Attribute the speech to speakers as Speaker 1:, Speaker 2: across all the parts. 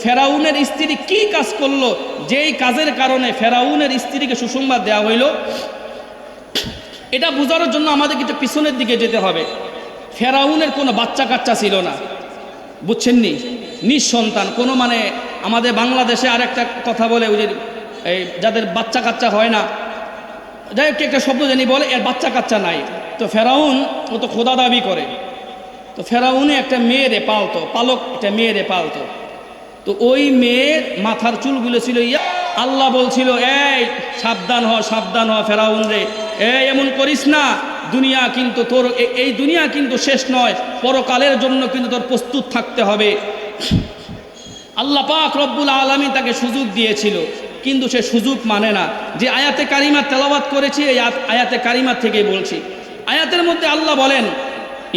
Speaker 1: ফেরাউনের স্ত্রী কি কাজ করলো যেই কাজের কারণে ফেরাউনের স্ত্রীকে সুসংবাদ দেওয়া হইল? এটা বোঝার জন্য আমাদের কিছু পিছনের দিকে যেতে হবে। ফেরাউনের কোনো বাচ্চা কাচ্চা ছিল না, বুঝছেননি? নিঃসন্তান কোনো, মানে আমাদের বাংলাদেশে আরেকটা কথা বলে, ওই যে এই যাদের বাচ্চা কাচ্চা হয় না, যাই হোক একটা শব্দ জানি বলে এর বাচ্চা কাচ্চা নাই। তো ফেরাউন ও তো খোদা দাবি করে, তো ফেরাউনে একটা মেয়েরে পালতো, পালক একটা মেয়েরে পালতো। তো ওই মেয়ের মাথার চুলগুলো ছিল আল্লাহ বলছিল, এই সাবধান হ, সাবধান হ ফেরাউন রে, এই এমন করিস না, দুনিয়া কিন্তু তোর, এই দুনিয়া কিন্তু শেষ নয়, পরকালের জন্য কিন্তু তোর প্রস্তুত থাকতে হবে। আল্লাহ পাক রব্বুল আলামিন তাকে সুযোগ দিয়েছিল, কিন্তু সে সুযোগ মানে না। যে আয়াতে কারিমা তেলাওয়াত করেছি, এই আয়াতে কারিমা থেকেই বলছি। আয়াতের মধ্যে আল্লাহ বলেন,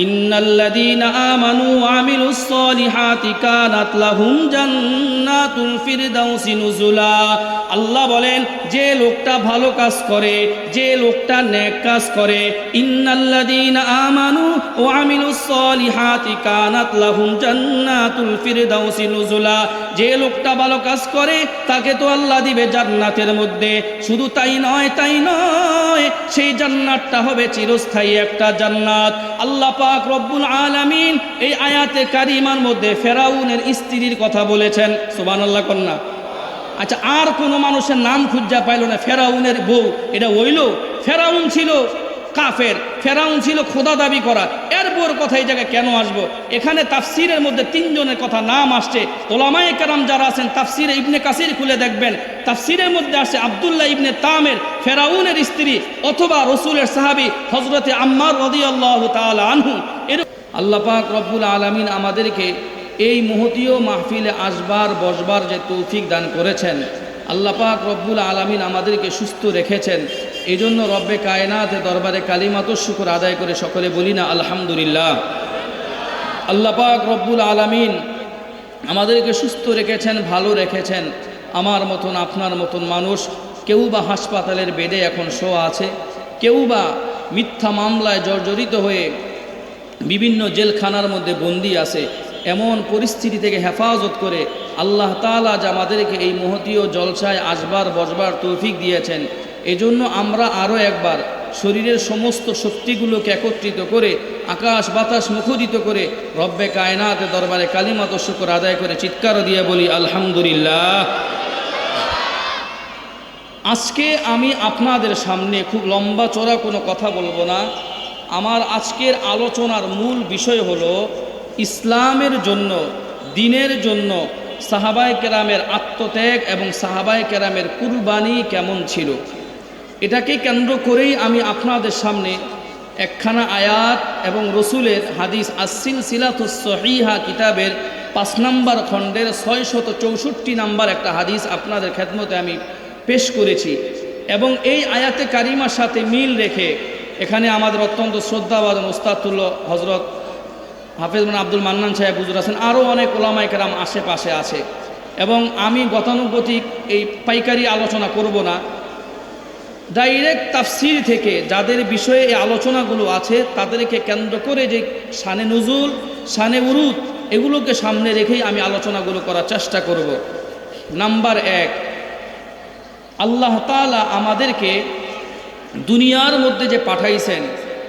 Speaker 1: ইন্নাল্লাযীনা আমানু ওয়া আমিলুস সলিহাতি কানাত লাহুম জান্নাতুল ফিরদাউসি নুজুলা। আল্লাহ বলেন, যে লোকটা ভালো কাজ করে, যে লোকটা নেক কাজ করে, ইন্নাল্লাযীনা আমানু ওয়া আমিলুস সলিহাতি কানাত লাহুম জান্নাতুল ফিরদাউসি নুজুলা। যে লোকটা ভালো কাজ করে তাকে তো আল্লাহ দিবে জান্নাতের মধ্যে। শুধু তাই নয়, তাই নয়, সেই জান্নাতটা হবে চিরস্থায়ী একটা জান্নাত। আল্লাহ পাক রব্বুল আলামিন এই আয়াতে কারিমার মধ্যে ফেরাউনের স্ত্রীর কথা বলেছেন, সুবহানাল্লাহ কন্যা। আচ্ছা, আর কোনো মানুষের নাম খুঁজা পাইল না ফেরাউনের বউ, এটা হইল? ফেরাউন ছিল কাফের, ফেরাউন ছিল খোদা দাবি করা, এর বউর কথা এই জায়গায় কেন আসবো? এখানে তাফসিরের মধ্যে তিনজনের কথা নাম আসছে। ওলামায়ে কেরাম যারা আছেন তাফসিরে ইবনে কাসির খুলে দেখবেন, তাফসিরের মধ্যে আসছে আব্দুল্লাহ ইবনে তামের ফেরাউনের স্ত্রী, অথবা রসুলের সাহাবী হযরতে আম্মার রাদিয়াল্লাহু তাআলা আনহু। আল্লাহ পাক রব্বুল আলামিন আমাদেরকে এই মহতীয় মাহফিলে আসবার বসবার যে তৌফিক দান করেছেন, আল্লাহ পাক রব্বুল আলামিন আমাদেরকে সুস্থ রেখেছেন। এই জন্য রব্বে কায়নাত দরবারে কালিমাতুশ শুকর আদায় করে সকলে বলি না আলহামদুলিল্লাহ। আল্লাহ পাক রব্বুল আলামিন আমাদেরকে সুস্থ রেখেছেন, ভালো রেখেছেন। আমার মতন, আপনার মতন মানুষ, কেউ বা হাসপাতালের বেডে এখন শোয়া আছে, কেউ বা মিথ্যা মামলায় জর্জরিত হয়ে বিভিন্ন জেলখানার মধ্যে বন্দী আছে। এমন পরিস্থিতি থেকে হেফাজত করে আল্লাহ তাআলা যে আমাদেরকে এই মহতীয় জলসায় আসবার বসবার তৌফিক দিয়েছেন, এজন্য আমরা আরও একবার শরীরের সমস্ত শক্তিগুলোকে একত্রিত করে আকাশ বাতাস মুখরিত করে রব্বে কায়নাতের দরবারে কালিমাতুশ শুকর আদায় করে চিৎকার দিয়ে বলি আলহামদুলিল্লাহ। আজকে আমি আপনাদের সামনে খুব লম্বা চড়া কোনো কথা বলবো না। আমার আজকের আলোচনার মূল বিষয় হলো ইসলামের জন্য, দ্বীনের জন্য সাহাবায়ে কেরামের আত্মত্যাগ এবং সাহাবায়ে কেরামের কুরবানি কেমন ছিল, এটাকে কেন্দ্র করেই আমি আপনাদের সামনে একখানা আয়াত এবং রসুলের হাদিস আস-সিলসিলাতুস সহিহা কিতাবের 5 নম্বর খণ্ডের 664 নম্বর একটা হাদিস আপনাদের খেদমতে আমি পেশ করেছি। এবং এই আয়াতে কারিমার সাথে মিল রেখে এখানে আমাদের অত্যন্ত শ্রদ্ধাভাজন ওস্তাদুল্লাহ হজরত হাফেজ আব্দুল মান্নান সাহেব হুজুর আছেন, আরও অনেক ওলামায়ে কেরাম আশেপাশে আছে। এবং আমি গতানুগতিক এই পাইকারি আলোচনা করব না, ডাইরেক্ট তাফসির থেকে যাদের বিষয়ে এই আলোচনাগুলো আছে তাদেরকে কেন্দ্র করে যে শানে নুজুল, শানে উরুদ, এগুলোকে সামনে রেখেই আমি আলোচনাগুলো করার চেষ্টা করব। নাম্বার 1, আল্লাহ তাআলা আমাদেরকে দুনিয়ার মধ্যে যে পাঠাইছেন,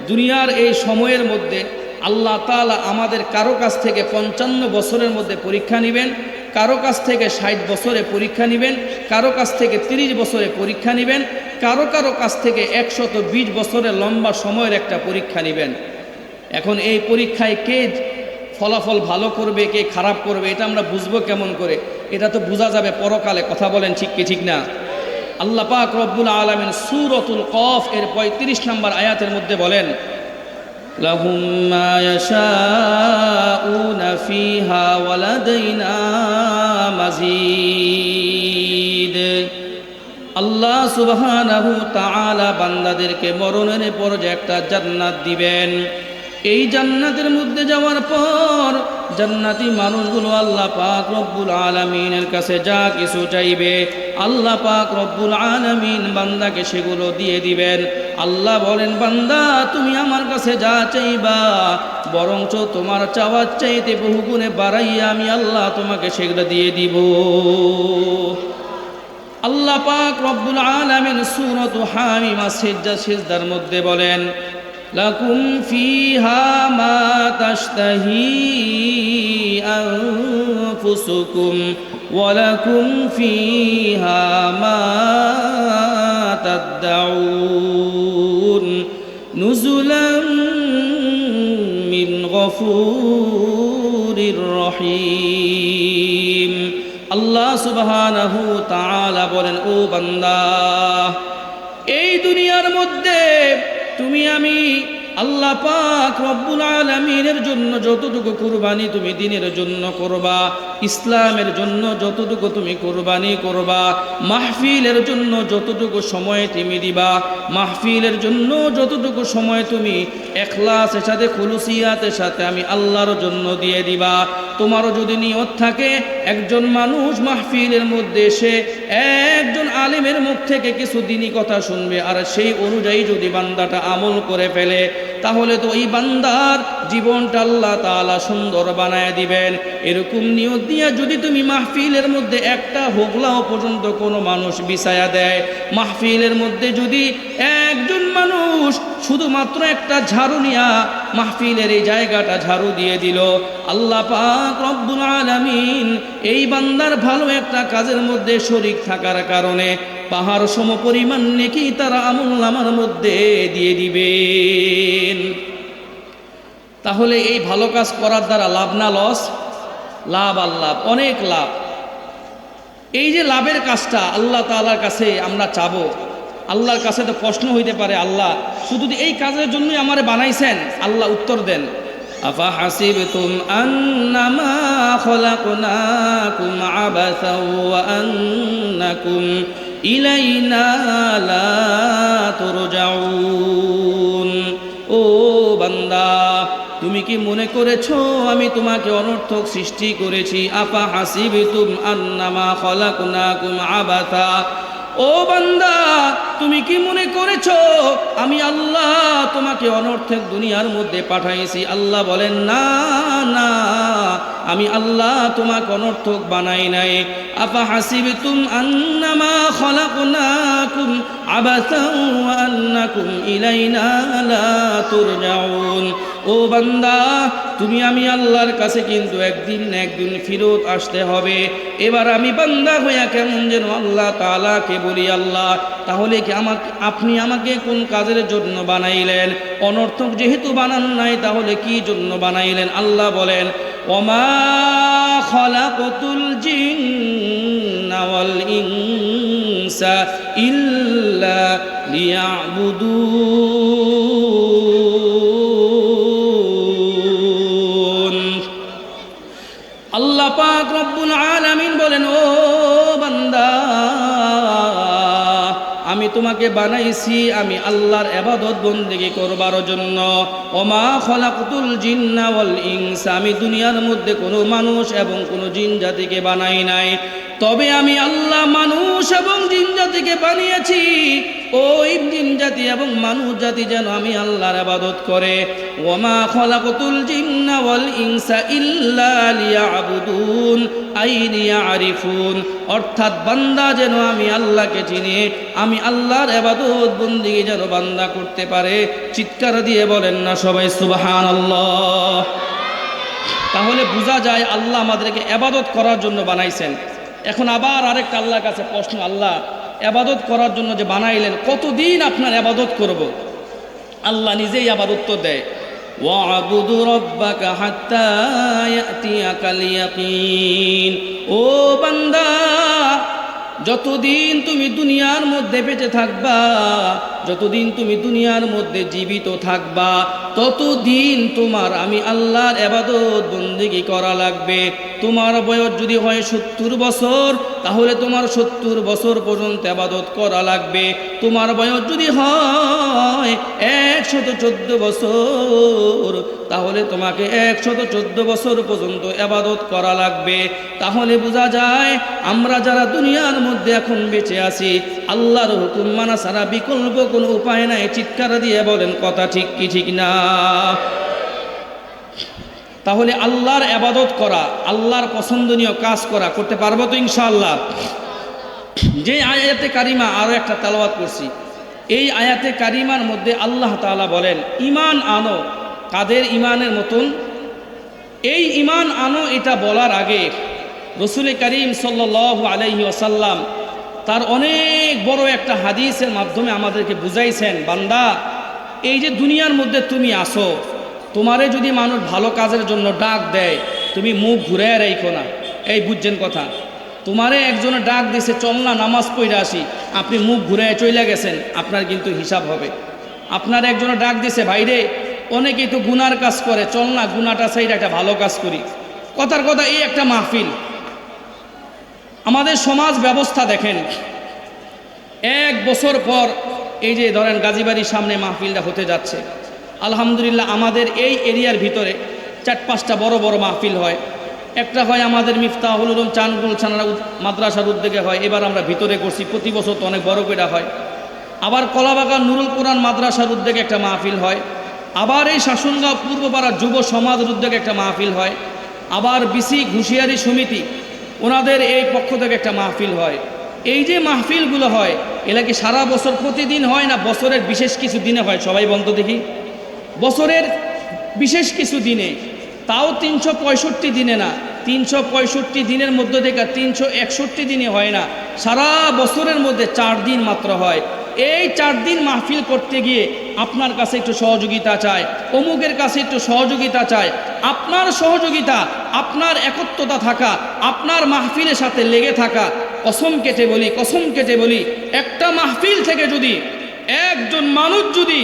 Speaker 1: দুনিয়ার এই সময়ের মধ্যে আল্লাহ তাআলা আমাদের কারো কাছ থেকে 55 বছরের মধ্যে পরীক্ষা নেবেন, কারো কাছ থেকে 60 বছরে পরীক্ষা নেবেন, কারো কাছ থেকে 30 বছরে পরীক্ষা নেবেন, কারো কারো কাছ থেকে 120 বছরের লম্বা সময়ের একটা পরীক্ষা নেবেন। এখন এই পরীক্ষায় কে ফলাফল ভালো করবে, কে খারাপ করবে, এটা আমরা বুঝবো কেমন করে? এটা তো বোঝা যাবে পরকালে। কথা বলেন ঠিক কি ঠিক না? আল্লাহ পাক রব্বুল আলামিন সূরাতুল কফ এর 35 নম্বর আয়াতের মধ্যে বলেন, লাহুম মা ইয়াশাউনা ফিহা ওয়া লাদাইনা মাজিদ। আল্লাহ সুবহানাহু তাআলা বান্দাদেরকে মরণের পর যে একটা জান্নাত দিবেন, এই জান্নাতের মধ্যে যাওয়ার পর জান্নাতি মানুষগুলো আল্লাহ পাক রব্বুল আলামিনের কাছে যা কিছু চাইবে আল্লাহ পাক রব্বুল আলামিন বান্দাকে সেগুলো দিয়ে দিবেন। আল্লাহ বলেন, বান্দা তুমি আমার কাছে যা চাইবা বরঞ্চ তোমার চাওয়ার চাইতে বহুগুণে বাড়াইয়া আমি আল্লাহ তোমাকে সেগুলো দিয়ে দিব। আল্লাহ পাক রব্বুল আলামিন সূরাত হামিমা সিজদার মধ্যে বলেন, লাকুম ফিহা মা তাশতাহি আনফুসুকুম ওয়া লাকুম ফিহা মা তাদউন নুজুলাম মিন গফুরির রহিম। আল্লাহ সুবহানাহু তাআলা বলেন, ও বান্দা, এই দুনিয়ার মধ্যে তুমি আমি আল্লাহ পাক রব্বুল আলামিনের জন্য যতটুকু কুরবানি তুমি দিনের জন্য করবা, ইসলামের জন্য যতটুকু তুমি কুরবানি করবা, মাহফিলের জন্য যতটুকু সময় তুমি দিবা, মাহফিলের জন্য যতটুকু সময় তুমি ইখলাসের সাথে খুলুসিয়াতের সাথে আমি আল্লাহর জন্য দিয়ে দিবা। তোমারও যদি নিয়ত থাকে একজন মানুষ মাহফিলের মধ্যে এসে একজন আলেমের মুখ থেকে কিছু দিনই কথা শুনবে আর সেই অনুযায়ী যদি বান্দাটা আমল করে ফেলে, তাহলে তো ওই বান্দার জীবনটা আল্লাহ তাআলা সুন্দর বানায় দিবেন। এরকম নিয়ত দিয়া যদি তুমি মাহফিলের মধ্যে একটা হোগলাও পর্যন্ত কোনো মানুষ বিছায়া দেয়, মাহফিলের মধ্যে যদি একজন মানুষ শুধুমাত্র একটা ঝাড়ু নিয়া মাহফিলের এই জায়গাটা ঝাড়ু দিয়ে দিল, আল্লাহ পাক রব্বুল আলামিন এই বান্দার ভালো একটা কাজের মধ্যে শরীক থাকার কারণে পাহাড় সম পরিমাণ নেকি তারা আমলনামার মধ্যে দিয়ে দিবেন। তাহলে এই ভালো কাজ করার দ্বারা লাভ না লস? লাভ, আল্লাহ অনেক লাভ। এই যে লাভের কাজটা আল্লাহ তাআলার কাছে আমরা চাবো, আল্লাহর কাছে তো প্রশ্ন হইতে পারে, আল্লাহ শুধু এই কাজের জন্যই আমারে বানাইছেন? আল্লাহ উত্তর দেন, আফা হাসিবতুম আন্নামা খলাকনাকুম আবাসা ওয়া আন্নাকুম ইলাইনা লা তুরজাউন। ও বান্দা, তুমি কি মনে করেছো আমি তোমাকে অনর্থক সৃষ্টি করেছি? আফা হাসিবতুম আন্নামা খলাকনাকুম আবাসা। ও বান্দা, তুমি কি মনে করেছো আমি আল্লাহ তোমাকে অনর্থক দুনিয়ার মধ্যে পাঠাইছি? আল্লাহ বলেন, না না, আমি আল্লাহ তোমাকে অনর্থক বানাই নাই। আফা হাসিবতুম আন্নামা খলাকনাকুম আবাসা ওয়া আন্নাকুম ইলাইনা লা তুরজাউন। ও বান্দা, তুমি আমি আল্লাহর কাছে কিন্তু একদিন না একদিন ফিরত আসতে হবে। এবার আমি বান্দা হইয়া কেমন যেন আল্লাহ তাআলাকে বলি, আল্লাহ তাহলে কি আপনি আমাকে কোন কাজের জন্য বানাইলেন? অনর্থক যেহেতু বানান নাই, তাহলে কি জন্য বানাইলেন? আল্লাহ বলেন, ওমা খলাকতুল জিন্না ওয়াল ইনসা ইল্লা লিয়াবুদুন। আল্লাহ পাক রব্বুল আলামিন বলেন, ও বান্দা, আমি তোমাকে বানাইছি আমি আল্লাহর ইবাদত বন্দেগী করবার জন্য। ওমা খলাকতুল জিন্না ওয়াল ইনসা, আমি দুনিয়ার মধ্যে কোনো মানুষ এবং কোনো জিন জাতিকে বানাই নাই, তবে আমি আল্লাহ মানুষ এবং জিন জাতিকে বানিয়েছি। ওই জিন জাতি এবং মানুষ জাতি যেন আমি আল্লাহর ইবাদত করে। ওমা খলাকতুল জিন্না ওয়াল ইনসা ইল্লা লিয়াবুদুন আই লিয়ারিফুন, অর্থাৎ বান্দা যেন আমি আল্লাহকে চিনে, আমি আল্লাহর ইবাদত বন্দেগী যেন বান্দা করতে পারে। চিৎকার দিয়ে বলেন না সবাই সুবহানাল্লাহ? তাহলে বোঝা যায় আল্লাহ আমাদেরকে ইবাদত করার জন্য বানাইছেন। এখন আবার আরেকটা আল্লাহর কাছে প্রশ্ন, আল্লাহ ইবাদত করার জন্য যে বানাইলেন, কতদিন আপনার ইবাদত করব? আল্লাহ নিজেই আবার উত্তর দেয়, ওয়াবুদু রাব্বাকা হাত্তা ইয়াতিয়াকাল ইয়াকিন। ও বান্দা, যতদিন তুমি দুনিয়ার মধ্যে বেঁচে থাকবা, যতদিন তুমি দুনিয়ার মধ্যে জীবিত থাকবা, ততদিন তোমার আমি আল্লাহর ইবাদত বন্দেগী করা লাগবে। তোমার বয়স যদি হয় 70 বছর, তাহলে তোমার 70 বছর পর্যন্ত ইবাদত করা লাগবে। তোমার বয়স যদি হয় 114 বছর, তাহলে তোমাকে 114 বছর পর্যন্ত ইবাদত করা লাগবে। তাহলে বোঝা যায় আমরা যারা দুনিয়ার মধ্যে এখন বেঁচে আছি, আল্লাহর হুকুম মানা ছাড়া বিকল্প কোনো উপায় নাই। চিৎকার দিয়ে বলেন কথা ঠিক কি ঠিক না? তাহলে আল্লাহর ইবাদত করা, আল্লাহর পছন্দনীয় কাজ করা করতে পারবো তো ইনশাআল্লাহ? যে আয়াতে কারিমা আরও একটা তেলাওয়াত করছি, এই আয়াতে কারিমার মধ্যে আল্লাহ তাআলা বলেন ঈমান আনো। কাদের ঈমানের মতন? এই ঈমান আনো এটা বলার আগে রাসূল করিম সাল্লাল্লাহু আলাইহি ওয়াসাল্লাম তার অনেক বড় একটা হাদিসের মাধ্যমে আমাদেরকে বুঝাইছেন, বান্দা এই যে দুনিয়ার মধ্যে তুমি আসো, তোমারে যদি মানুষ ভালো কাজের জন্য ডাক দেয়, তুমি মুখ ঘুরে রাখো না। এই বুঝছেন কথা? তোমারে একজনে ডাক দিছে, চল না নামাজ পড়ে আসি, আপনি মুখ ঘুরে চলে গেছেন, আপনার কিন্তু হিসাব হবে। আপনার একজনে ডাক দিছে, ভাইরে অনেকেই তো গুনার কাজ করে, চল না গুনাটা সাইডে একটা ভালো কাজ করি। কথার কথা এই একটা মাহফিল। আমাদের সমাজ ব্যবস্থা দেখেন, এক বছর পর এই যে ধরেন গাজীবাড়ির সামনে মাহফিলটা হতে যাচ্ছে, আলহামদুলিল্লাহ আমাদের এই এরিয়ার ভিতরে 4-5টা বড় বড় মাহফিল হয়। একটা হয় আমাদের মিফতাহুল উলুম চানগুল ছানারা মাদ্রাসার উদ্যোগে হয়, এবার আমরা ভিতরে করছি, প্রতি বছর তো অনেক বড় করে হয়। আবার কলাবাগান নুরুল কোরআন মাদ্রাসার উদ্যোগে একটা মাহফিল হয়। আবার এই শাসনগাঁও পূর্বপাড়া যুব সমাজের উদ্যোগে একটা মাহফিল হয়। আবার বিসি ঘুষিয়ারি সমিতি ওনাদের এই পক্ষ থেকে একটা মাহফিল হয়। এই যে মাহফিলগুলো হয় এগুলা কি সারা বছর প্রতিদিন হয় না বছরের বিশেষ কিছু দিনে হয়? সবাই বলতো দেখি। বছরের বিশেষ কিছু দিনে, তাও 365 দিনে না, 365 দিনের মধ্যে থেকে 361 দিনে হয় না, সারা বছরের মধ্যে 4 দিন মাত্র হয়। এই 4 দিন মাহফিল করতে গিয়ে আপনার কাছে একটু সহযোগিতা চায়, অমুকের কাছে একটু সহযোগিতা চায়। আপনার সহযোগিতা, আপনার একত্রতা থাকা, আপনার মাহফিলের সাথে লেগে থাকা, কসম কেটে বলি একটা মাহফিল থেকে যদি একজন মানুষ যদি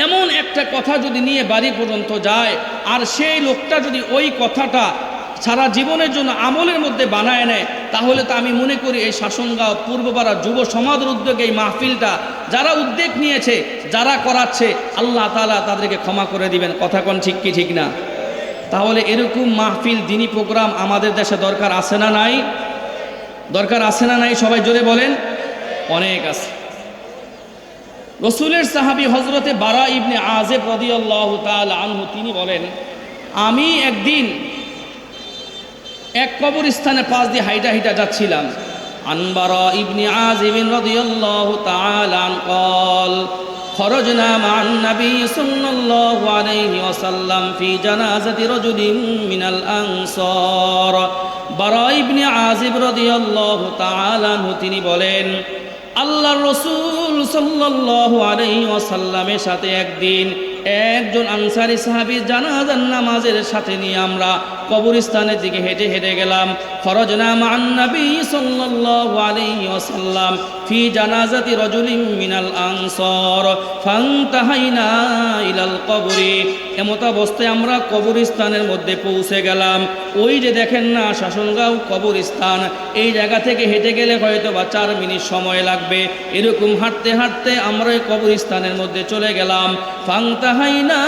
Speaker 1: এমন একটা কথা যদি নিয়ে বাড়ি পর্যন্ত যায়, আর সেই লোকটা যদি ওই কথাটা সারা জীবনের জন্য আমলের মধ্যে বানায় নেয়, তাহলে তো আমি মনে করি এই শাসনগাঁও পূর্বপাড়া যুব সমাজের উদ্যোগে এই মাহফিলটা যারা উদ্যোগ নিয়েছে, যারা করাচ্ছে, আল্লাহ তাআলা তাদেরকে ক্ষমা করে দিবেন। কথা কোন ঠিক কি ঠিক না? তাহলে এরকম মাহফিল দিনী প্রোগ্রাম আমাদের দেশে দরকার আছে না নাই? দরকার আছে না নাই? সবাই জোরে বলেন। অনেক আছে। রসুলের সাহাবী হজরতে বারা ইবনে আযিব রাদিয়াল্লাহু তাআলা আনহু তিনি বলেন, আমি একদিন এক কবরস্থানের পাশ দিয়ে হাইটা যাচ্ছিলাম। আন বারা ইবনে আযিব রাদিয়াল্লাহু তাআলা আন قال خرجنا مع النبي صلى الله عليه وسلم في جنازة رجل من الأنصار। বারা ইবনে আযিব রাদিয়াল্লাহু তাআলা আনহু তিনি বলেন, আল্লাহর রাসূল সাল্লাল্লাহু আলাইহি ওয়াসাল্লামের সাথে একদিন একজন আনসারী সাহাবী জানাজার নামাজের সাথে নিয়ে আমরা কবরস্থানের দিকে হেঁটে গেলাম। খরজনা মান নবী সাল্লাল্লাহু আলাইহি ওয়াসাল্লাম ফি জানাজাতি রাজুলিন মিনাল আনসার ফান্তাহাইনা ইলাল কবরি। এমত অবস্থায় আমরা কবরস্থানের মধ্যে পৌঁছে গেলাম। ওই যে দেখেন না শাসনগাঁও কবরস্থান, এই জায়গা থেকে হেঁটে গেলে হয়তো বা 4 মিনিট সময় লাগবে। এরকম হাঁটতে আমরা এই কবরস্থানের মধ্যে চলে গেলাম। ফান্তাহাইনা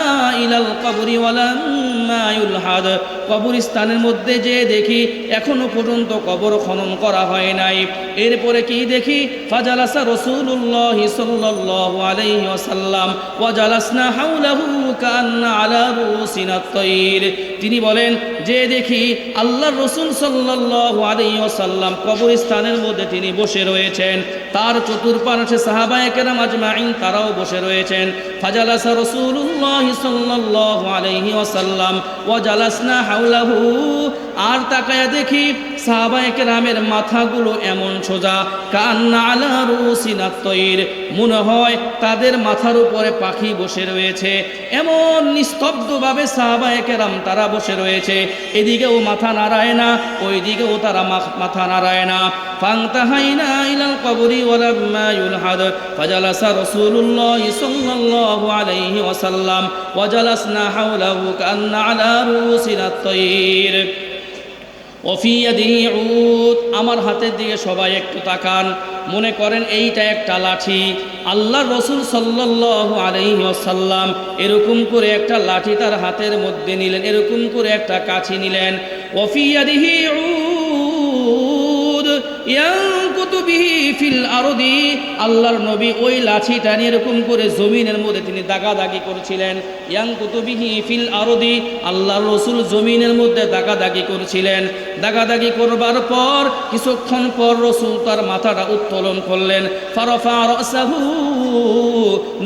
Speaker 1: ইলাল কবরি ওয়ালাম্মা ইউলহাদ। কবরস্থানের মধ্যে যে দেখি এখনো পর্যন্ত কবর খনন করা হয় নাই। এরপরে কি দেখি, ফাজালাসা রাসূলুল্লাহ সাল্লাল্লাহু আলাইহি ওয়াসাল্লাম ওয়া জালাসনা হাওলাহু কান্না আলা রুসিনা তাইর। তিনি বলেন যে দেখি আল্লাহর রাসূল সাল্লাল্লাহু আলাইহি ওয়াসাল্লাম কবরস্থানের মধ্যে তিনি বসে রয়েছেন, তার চতুর্পার্শ্বে সাহাবায়ে কেরাম আজমাইন তারাও বসে রয়েছেন। ফাজালাসা রাসূলুল্লাহ সাল্লাল্লাহু আলাইহি ওয়াসাল্লাম ওয়া জালাসনা হাওলাহু। আর তাকায়া দেখি সাহাবায়ে কেরামের মাথাগুলো এমন সোজা, কান্না আলা রুসিনা তাইর, মনে হয় তাদের মাথার উপরে পাখি বসে রয়েছে। এমন নিস্তব্ধভাবে সাহাবায়ে কেরাম তারা বসে রয়েছে, এদিকেও মাথা নাড়ায় না, ওইদিকেও তারা মাথা নাড়ায় না। ফান্তাহাইনা ইলাল কবরি ওয়ালাম্মা ইউলহাদ ফাজালাসা রাসূলুল্লাহ সাল্লাল্লাহু আলাইহি ওয়াসাল্লাম ওয়া জালাসনা হাওলাহু কান্না আলা রুসিনা তাইর। ওফি ইয়াদিহি উদ। আমার হাতের দিকে সবাই একটু তাকান, মনে করেন এইটা একটা লাঠি। আল্লাহর রাসূল সাল্লাল্লাহু আলাইহি ওয়াসাল্লাম এরকম করে একটা লাঠি তার হাতের মধ্যে নিলেন, এরকম করে একটা কাঠি নিলেন। ওফি ইয়াদিহি উদ ইয়ানকুতু বিহি ফিল আরদি, আল্লাহর নবী ওই লাঠিটা নিয়ে এরকম করে জমিনের মধ্যে তিনি দাগাদাগি করছিলেন। ইয়ানকুতু বিহি ফিল আরদি, আল্লাহর রাসূল জমিনের মধ্যে দাগাদাগি করছিলেন। দাগাদাগি করবার পর কিছুক্ষণ পর রাসূল তার মাথাটা উত্তোলন করলেন। ফারাফা রাসাহু,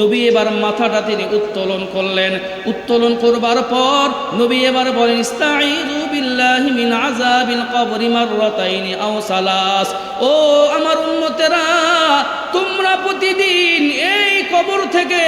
Speaker 1: নবী এবার মাথাটা তিনি উত্তোলন করলেন। উত্তোলন করবার পর নবী এবার বলেন ইস্তাঈযু বিল্লাহি মিন আযাবিল কবরি মাররাতাইনি আও সালাস। ও আমার উম্মতেরা, তোমরা প্রতিদিন এই কবর থেকে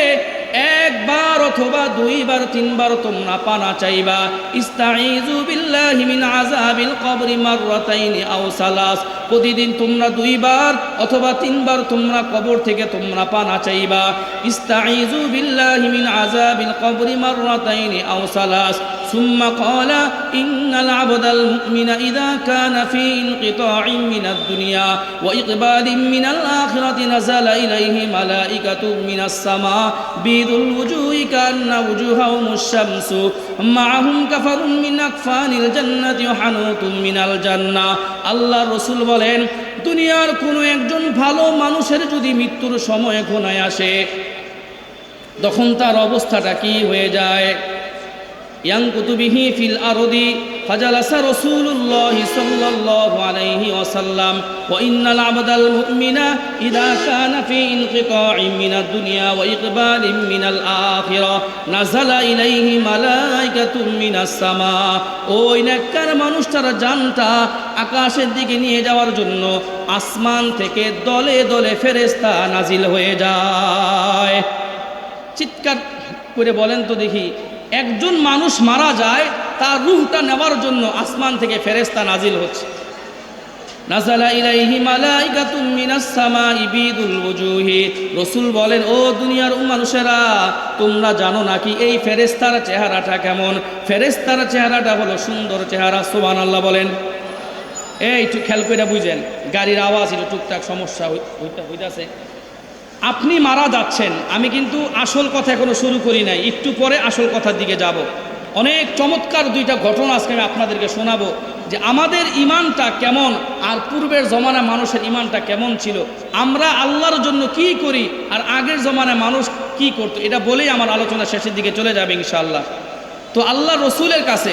Speaker 1: একবার অথবা দুইবার তিনবার তোমরা পানা চাইবা। ইস্তাঈযু বিল্লাহি মিন আযাবিল কবরি মাররাতাইনি আও সালাস, প্রতিদিন তোমরা দুইবার অথবা তিনবার তোমরা কবর থেকে তোমরা পানা চাইবা। ইস্তাঈযু বিল্লাহি মিন আযাবিল কবরি মাররাতাইনি আও সালাস। সুম্মা ক্বালা ইন্নাল আবদাল মুমিনা ইযা কানা ফি ইনকিতাইন মিনাদ দুনিয়া ওয়া ইকবালিন মিনাল আখিরাতি নাযালা ইলাইহি মালাইকাতুম মিনাস সামা বিদুল ওয়ুজুহি কান্না ওয়ুজুহাহুমুশ শামসু মাআহুম কাফারুন মিন আকফানিল জান্নাতি ওয়া হানুতুম মিনাল জান্নাহ। আল্লাহর রাসূল বলেন, দুনিয়ার কোনো একজন ভালো মানুষের যদি মৃত্যুর সময় ঘনায় আসে, তখন তার অবস্থাটা কি হয়ে যায়? ইয়ানকুতু বিহি ফিল আরদি ফাজালাসা রাসূলুল্লাহি সাল্লাল্লাহু আলাইহি ওয়াসাল্লাম ওয়া ইন্নাল আবদাল মুমিনা ইযা কানা ফি ইনকিতাইন মিনাদ দুনিয়া ওয়া ইকবালিন মিনাল আখিরা নাযালা ইলাইহি মালাইকাতুম মিনাস সামা। ওই নেককার মানুষটার জানটা আকাশের দিকে নিয়ে যাওয়ার জন্য আসমান থেকে দলে দলে ফেরেশতা নাজিল হয়ে যায়। চিৎকার করে বলেন তো দেখি, একজন মানুষ মারা যায়, তার রূহটা নেওয়ার জন্য আসমান থেকে ফেরেশতা নাজিল হচ্ছে। নাযালা ইলাইহি মালাইকাতুম মিনাস সামাই বিদুল ওয়ুজুহি। রাসূল বলেন, ও দুনিয়ার মানুষেরা, তোমরা জানো নাকি এই ফেরেশতার চেহারাটা কেমন? ফেরেশতার চেহারাটা হলো সুন্দর চেহারা। সুবহানাল্লাহ বলেন। এই একটু খেয়াল করে বুঝেন, গাড়ির আওয়াজ একটু টুকটাক সমস্যা হইতাছে। আপনি মারা যাচ্ছেন, আমি কিন্তু আসল কথা এখনো শুরু করি নাই, একটু পরে আসল কথার দিকে যাব। অনেক চমৎকার দুইটা ঘটনা আজকে আমি আপনাদেরকে শোনাবো, যে আমাদের ইমানটা কেমন আর পূর্বের জমানায় মানুষের ইমানটা কেমন ছিল, আমরা আল্লাহর জন্য কি করি আর আগের জমানায় মানুষ কি করতো, এটা বলেই আমার আলোচনা শেষের দিকে চলে যাবে ইনশাআল্লাহ। তো আল্লাহ রসুলের কাছে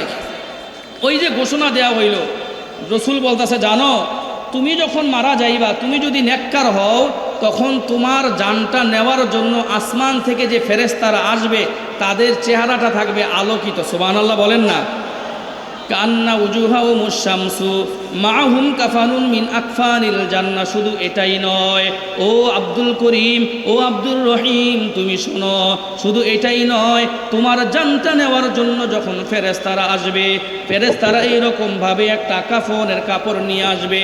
Speaker 1: ওই যে ঘোষণা দেওয়া হইল, রসুল বলতেছে, জানো তুমি যখন মারা যাইবা, তুমি যদি নেককার হও, তখন তোমার জানটা নেওয়ার জন্য আসমান থেকে যে ফেরেশতারা আসবে, তাদের চেহারাটা থাকবে আলোকিত। সুবহানাল্লাহ বলেন না। কান্না উজুহাহুমুশ শামসু মাআহুম কাফানুন মিন আকফানিল জান্নাহ। শুধু এটাই নয়, ও আব্দুল করিম, ও আব্দুর রহিম, তুমি শোনো, শুধু এটাই নয়, তোমার জানটা নেওয়ার জন্য যখন ফেরেশতারা আসবে, ফেরেশতারা এইরকমভাবে একটা কাফনের কাপড় নিয়ে আসবে,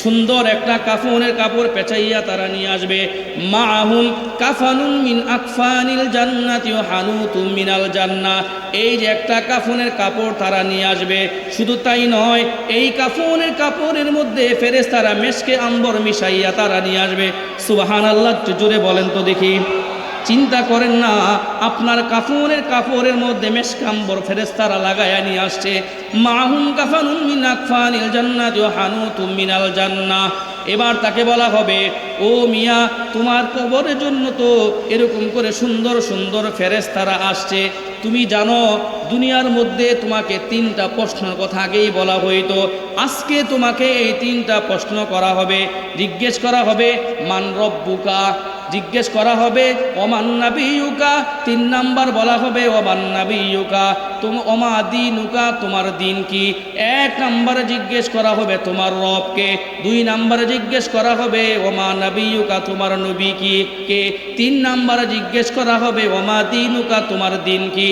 Speaker 1: সুন্দর একটা কাফনের কাপড় পেঁচাইয়া তারা নিয়ে আসবে। মাআহুম কাফানুন মিন আকফানিল জান্নাতি ওয়া হানুতুম মিনাল জান্নাহ। এই যে একটা কাফনের কাপড় তারা নিয়ে আসবে, শুধু তাই নয়, এই কাফনের কাপড়ের মধ্যে ফেরেশতারা মেশকে আম্বর মিশাইয়া তারা নিয়ে আসবে। সুবহানাল্লাহ, একটু জোরে বলেন তো দেখি। চিন্তা করেন না, আপনার কাফনের কাপড়ের মধ্যে মেশকাম্বর ফেরেশতারা লাগায়া নিয়ে আসছে। মাহুম কাফানুন মিন আকফানিল জান্নাতি ওয়া হানুতুম মিনাল জান্নাহ। এবার তাকে বলা হবে, ও মিয়া, তোমার কবরের জন্য তো এরকম করে সুন্দর সুন্দর ফেরেশতারা আসছে। তুমি জানো দুনিয়ার মধ্যে তোমাকে 3টা প্রশ্নের কথা আগেই বলা হইতো, আজকে তোমাকে এই 3টা প্রশ্ন করা হবে। জিজ্ঞেস করা হবে মান রব্বুকা, জিজ্ঞেস করা হবে ওমান নাবিয়ুকা, 3 নাম্বার বলা হবে ওমান নাবিয়ুকা, ওমা দীনুকা, তোমার দিন কি। 1 নম্বরে জিজ্ঞেস করা হবে তোমার রবকে, 2 নম্বরে জিজ্ঞেস করা হবে ওমা নাবিয়ুকা, তোমার নবী কি কে, 3 নম্বরে জিজ্ঞেস করা হবে ওমা দীনুকা, তোমার দিন কি।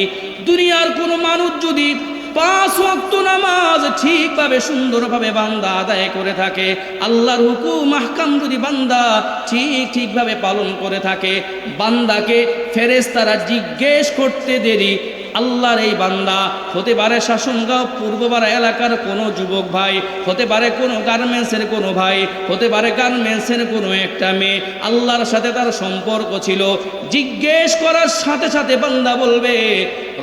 Speaker 1: দুনিয়ার কোনো মানুষ যদি 5 ওয়াক্ত নামাজ ঠিকভাবে সুন্দরভাবে বান্দা আদায় করে থাকে, আল্লাহর হুকুম আহকাম যদি বান্দা ঠিকভাবে পালন করে থাকে, বান্দাকে ফেরেশতারা জিজ্ঞেস করতে দেরি। আল্লাহর এই বান্দা হতে পারে শাসনগাঁও পূর্বপাড়া এলাকার কোনো যুবক ভাই, হতে পারে কোনো গার্মেন্টসের কোনো ভাই, হতে পারে গার্মেন্টসের কোনো একটা মেয়ে, আল্লাহর সাথে তার সম্পর্ক ছিল। জিজ্ঞেস করার সাথে সাথে বান্দা বলবে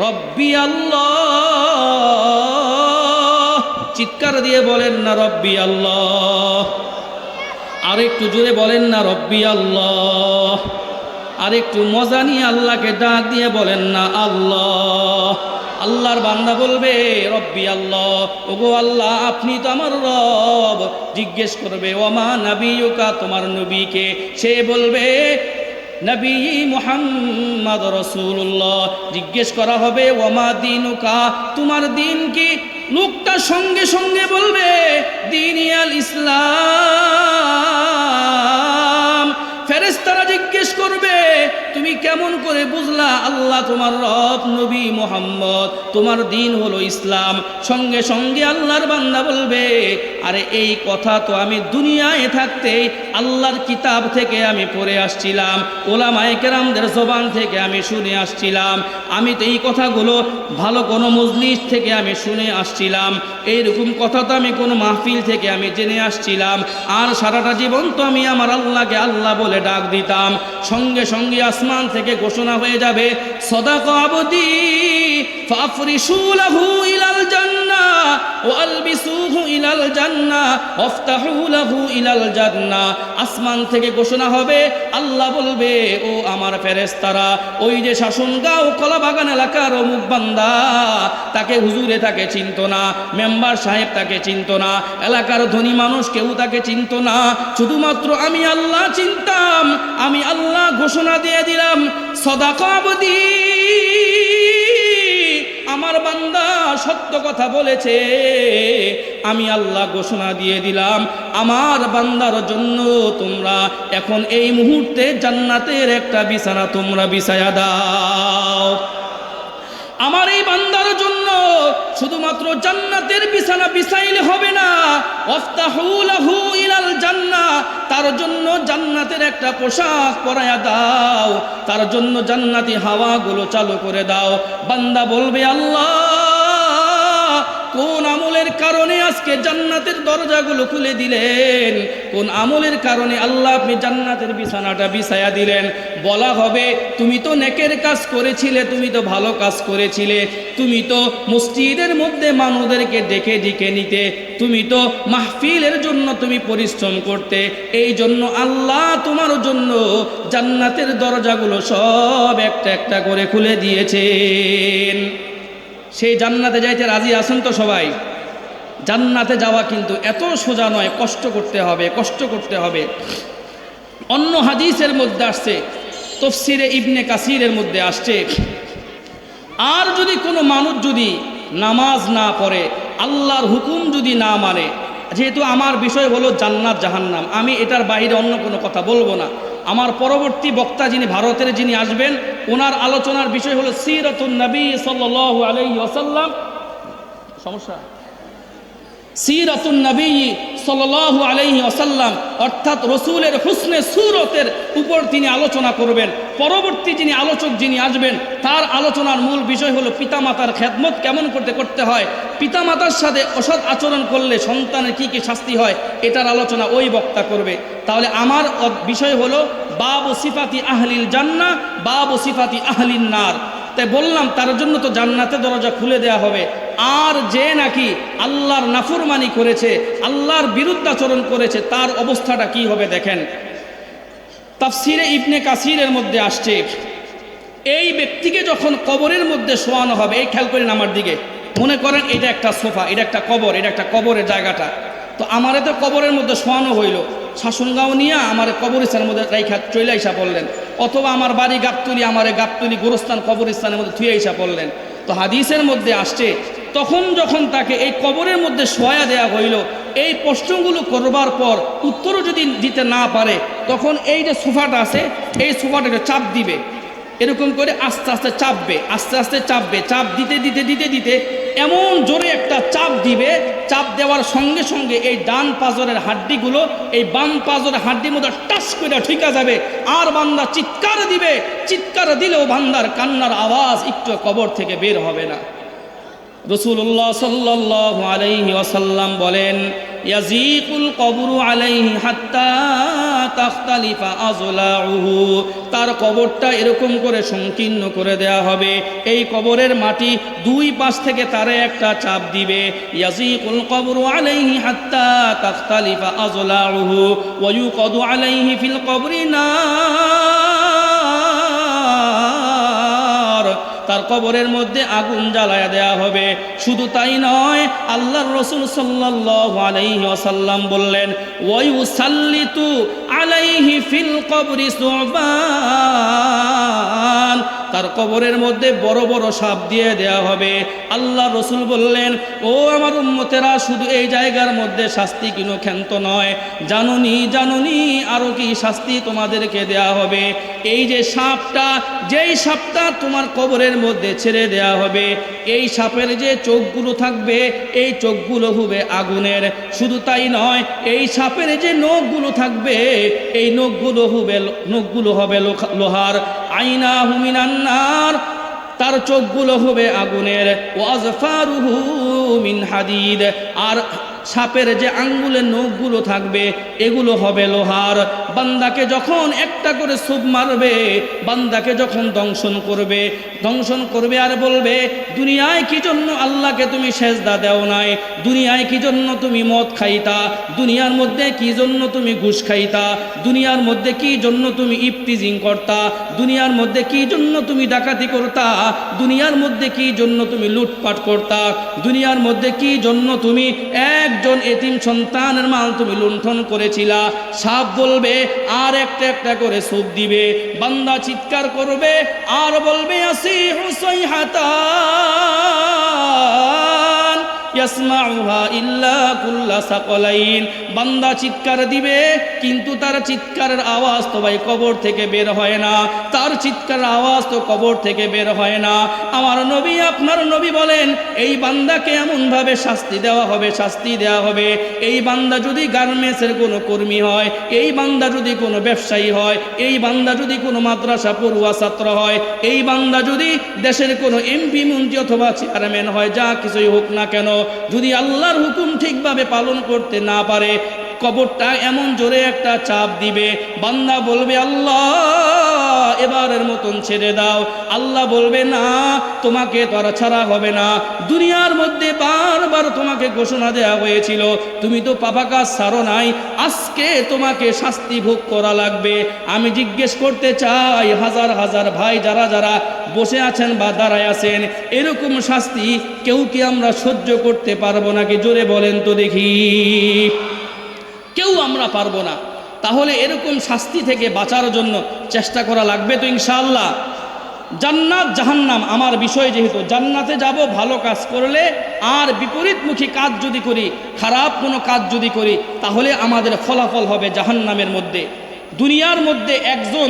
Speaker 1: রব্বি আল্লাহ। চিৎকার দিয়ে বলেন না রব্বি আল্লাহ। আর একটু জোরে বলেন না রব্বি আল্লাহ। আর একটু মজা নিয়ে আল্লাহকে ডাক দিয়ে বলেন না আল্লাহ। আল্লাহর বান্দা বলবে রব্বি আল্লাহ, ওগো আল্লাহ আপনি তো আমার রব। জিজ্ঞেস করবে ওমা নবিয়ুকা, তোমার নবীকে? সে বলবে নবী মুহাম্মদ রাসূলুল্লাহ। জিজ্ঞেস করা হবে ওমা দীনুকা, তোমার দিন কি? লোকটা সঙ্গে সঙ্গে বলবে দীনি আল ইসলাম। ফেরেশতারা জিজ্ঞেস করবে তুমি কেমন করে বুঝলা আল্লাহ তোমার রব, নবী মুহাম্মদ তোমার দিন হলো ইসলাম? সঙ্গে সঙ্গে আল্লাহর বান্দা বলবে আরে এই কথা তো আমি দুনিয়ায় থাকতে আল্লাহর কিতাব থেকে আমি পড়ে আসছিলাম, ওলামায়ে কেরামদের জবান থেকে আমি শুনে আসছিলাম, আমি তো এই কথাগুলো ভালো কোনো মজলিস থেকে আমি শুনে আসছিলাম, এইরকম কথা তো আমি কোনো মাহফিল থেকে আমি জেনে আসছিলাম। আর সারাটা জীবন তো আমি আমার আল্লাহকে আল্লাহ বলে ডাক দিতাম। সঙ্গে সঙ্গে আসমান থেকে ঘোষণা হয়ে যাবে সাদাকা আবদি ফাফরিশু লাহু ইলাল জান্নাহ ওয়া আলবিসুহু ইলাল জান্নাহ ওয়াফতাহু লাহু ইলাল জান্নাহ। আসমান থেকে ঘোষণা হবে, আল্লাহ বলবে ও আমার ফেরেশতারা, ওই যে শাসনগাঁও কলাবাগান এলাকার অমুক বান্দা, তাকে হুজুরে তাকে চিনতো না, মেম্বার সাহেব তাকে চিনতো না, এলাকার ধনী মানুষ কেউ তাকে চিনতো না, শুধুমাত্র আমি আল্লাহ চিনতাম। আমি আল্লাহ ঘোষণা দিয়ে দিলাম সাদাকা আবদি, আমার বান্দা সত্য কথা বলেছে। আমি আল্লাহ ঘোষণা দিয়ে দিলাম আমার বান্দার জন্য তোমরা এখন এই মুহূর্তে জান্নাতের একটা বিছানা তোমরা বিছায়া দাও। আমার এই বান্দার জন্য শুধুমাত্র জান্নাতের বিছানা বিছাইলে হবে না, ওয়াফতাহু লাহু ইলাল জান্নাহ, তার জন্য জান্নাতের একটা পোশাক পরায়া দাও, তার জন্য জান্নাতি হাওয়াগুলো চালু করে দাও। বান্দা বলবে আল্লাহ কোন আমলের কারণে আজকে জান্নাতের দরজাগুলো খুলে দিলেন? কোন আমলের কারণে আল্লাহ আপনি জান্নাতের বিছানাটা বিছায়া দিলেন? বলা হবে তুমি তো নেকের কাজ করেছিলে, তুমি তো ভালো কাজ করেছিলে, তুমি তো মসজিদের মধ্যে মানুষদেরকে ডেকে ডেকে নিতে, তুমি তো মাহফিলের জন্য তুমি পরিশ্রম করতে, এই জন্য আল্লাহ তোমার জন্য জান্নাতের দরজাগুলো সব একটা একটা করে খুলে দিয়েছেন। সেই জান্নাতে যাইতে রাজি আছেন তো সবাই? জান্নাতে যাওয়া কিন্তু এত সোজা নয়, কষ্ট করতে হবে, কষ্ট করতে হবে। অন্য হাদিসের মধ্যে আসছে, তাফসীরে ইবনে কাসিরের মধ্যে আসছে, আর যদি কোনো মানুষ যদি নামাজ না পড়ে, আল্লাহর হুকুম যদি না মানে, যেহেতু আমার বিষয় হলো জান্নাত জাহান্নাম, আমি এটার বাইরে অন্য কোনো কথা বলবো না। আমার পরবর্তী বক্তা যিনি ভারতের যিনি আসবেন, ওনার আলোচনার বিষয় হলো সিরাতুন নবী সাল্লাল্লাহু আলাইহি ওয়াসাল্লাম। সমস্যা সিরাতুন নবী সাল্লাল্লাহু আলাইহি ওয়াসাল্লাম, অর্থাৎ রসুলের হুসনে সুরতের উপর তিনি আলোচনা করবেন। পরবর্তী যিনি আলোচক যিনি আসবেন, তার আলোচনার মূল বিষয় হলো পিতামাতার খেদমত কেমন করতে হয়, পিতামাতার সাথে অসৎ আচরণ করলে সন্তানের কি কি শাস্তি হয়, এটার আলোচনা ওই বক্তা করবে। তাহলে আমার বিষয় হলো বাবু সিফাতি আহলিল জান্নাহ, বাবু সিফাতি আহলিন নার। তাই বললাম তার জন্য তো জান্নাতে দরজা খুলে দেয়া হবে। আর যে নাকি আল্লাহর নাফরমানি করেছে, আল্লাহর বিরুদ্ধাচরণ করেছে, তার অবস্থাটা কি হবে দেখেন। তাফসীরে ইবনে কাসিরের মধ্যে আসছে, এই ব্যক্তিকে যখন কবরের মধ্যে শোয়ানো হবে, এই খেয়াল করেন আমার দিকে, মনে করেন এটা একটা সোফা, এটা একটা কবর, এটা একটা কবরের জায়গাটা, তো আমারে তো কবরের মধ্যে শোয়ানো হইল, শাসনগাঁও নিয়ে আমার কবরস্থানের মধ্যে রাইখা চলে আইসা পড়লেন, অথবা আমার বাড়ি গাবতলি, আমার গাবতলি গোরস্থান কবরস্থানের মধ্যে থুয়ে আইসা পড়লেন। তো হাদিসের মধ্যে আসছে তখন যখন তাকে এই কবরের মধ্যে শোয়া দেয়া হইল, এই প্রশ্নগুলো করবার পর উত্তরও যদি দিতে না পারে, তখন এই যে সোফাটা আছে এই সোফাটাকে চাপ দিবে, এরকম করে আস্তে আস্তে চাপবে, আস্তে আস্তে চাপবে, চাপ দিতে দিতে দিতে দিতে এমন জোরে একটা চাপ দিবে, চাপ দেওয়ার সঙ্গে সঙ্গে এই ডান পাজরের হাড্ডিগুলো এই বাম পাজরের হাড্ডির মধ্যে টাচ করে ঠেকা যাবে, আর বান্দা চিৎকার দিবে, চিৎকার দিলেও বান্দার কান্নার আওয়াজ একটু কবর থেকে বের হবে না। রাসূলুল্লাহ সাল্লাল্লাহু আলাইহি ওয়াসাল্লাম বলেন ইয়াজিকুল কবরু আলাইহি হাত্তা তাখতালিফা আযলাউহু, তার কবরটা এরকম করে সংকীর্ণ করে দেয়া হবে। এই কবরের মাটি দুই পাশ থেকে তারে একটা চাপ দিবে। ইয়াজিকুল কবরু আলাইহি হাত্তা তাখতালিফা আযলাউহু ওয়া ইউকাদু আলাইহি ফিল কবরি নার, তার কবরের মধ্যে আগুন জ্বালায়া দেয়া হবে। শুধু তাই নয়, আল্লাহর রাসূল সাল্লাল্লাহু আলাইহি ওয়াসাল্লাম বললেন, ওয়া ইউসাল্লিতু আলাইহি ফিল কবরি সুবান, তার কবরের মধ্যে বড় বড় সাপ দিয়ে দেয়া হবে। আল্লাহ রসুল বললেন, ও আমার উম্মতেরা, শুধু এই জায়গার মধ্যে শাস্তি কিনো ক্ষান্ত নয়, জানুনি জানুনি আরো কি শাস্তি তোমাদেরকে দেয়া হবে। এই যে সাপটা, যেই সাপটা তোমার কবরের মধ্যে ছেড়ে দেয়া হবে, এই সাপের যে চোখগুলো থাকবে, এই চোখগুলো হবে আগুনের। শুধু তাই নয়, এই সাপের যে নখগুলো থাকবে, এই নখগুলো হবে লোহার। আইনাহু মিনান নার, তার চোখগুলো হবে আগুনের। ওয়াজফারুহু মিন হাদিদ, আর সাপের যে আঙ্গুলের নখগুলো থাকবে, এগুলো হবে লোহার। বান্দাকে যখন একটা করে সুপ মারবে, বান্দাকে যখন দংশন করবে আর বলবে, দুনিয়ায় কি জন্য আল্লাহকে তুমি সেজদা দেও নাই, দুনিয়ায় কি জন্য তুমি মদ খাইতা, দুনিয়ার মধ্যে কি জন্য তুমি ঘুষ খাইতা, দুনিয়ার মধ্যে কি জন্য তুমি ইফতিজিং করতা, দুনিয়ার মধ্যে কি জন্য তুমি ডাকাতি করতা, দুনিয়ার মধ্যে কি জন্য তুমি লুটপাট করতা, দুনিয়ার মধ্যে কি জন্য তুমি একজন এতিম সন্তানের মাল তুমি লুণ্ঠন করেছিলা। সাপ বলবে আর একটা একটা করে সুপ দিবে। বান্দা চিৎকার করবে আর বলবে, আসিহু সাইহাতান ইয়াসমাউহা ইল্লা কুল্লা সাকলাইন। বান্দা চিৎকার দিবে, কিন্তু তার চিৎকারের আওয়াজ তো ভাই কবর থেকে বের হয় না, তার চিৎকারের আওয়াজ তো কবর থেকে বের হয় না। আমার নবী, আপনার নবী বলেন, এই বান্দাকে এমনভাবে শাস্তি দেওয়া হবে। এই বান্দা যদি গার্মেন্টসের কোনো কর্মী হয়, এই বান্দা যদি কোনো ব্যবসায়ী হয়, এই বান্দা যদি কোনো মাদ্রাসা পড়ুয়া ছাত্র হয়, এই বান্দা যদি দেশের কোনো এমপি মন্ত্রী অথবা চেয়ারম্যান হয়, যা কিছুই হোক না কেন, যদি আল্লাহর হুকুম ঠিকভাবে পালন করতে না পারে, কবরটা এমন জোরে একটা চাপ দিবে। বান্দা বলবে, আল্লাহ এবারের মতন ছেড়ে দাও। আল্লাহ বলবে, না, তোমাকে তো আর ছাড়া হবে না। দুনিয়ার মধ্যে বারবার তোমাকে ঘোষণা দেওয়া হয়েছিল, তুমি তো পাপা কাজ ছাড়ো নাই, আজকে তোমাকে শাস্তি ভোগ করা লাগবে। আমি জিজ্ঞেস করতে চাই, হাজার হাজার ভাই যারা যারা বসে আছেন বা দাঁড়ায় আছেন, এরকম শাস্তি কেউ কি আমরা সহ্য করতে পারবো নাকি? জোরে বলেন তো দেখি। কেউ আমরা পারবো না। তাহলে এরকম শাস্তি থেকে বাঁচার জন্য চেষ্টা করা লাগবে তো ইনশাআল্লাহ। জান্নাত জাহান্নাম আমার বিষয়, যেহেতু জান্নাতে যাব ভালো কাজ করলে, আর বিপরীতমুখী কাজ যদি করি, খারাপ কোনো কাজ যদি করি, তাহলে আমাদের ফলাফল হবে জাহান্নামের মধ্যে। দুনিয়ার মধ্যে একজন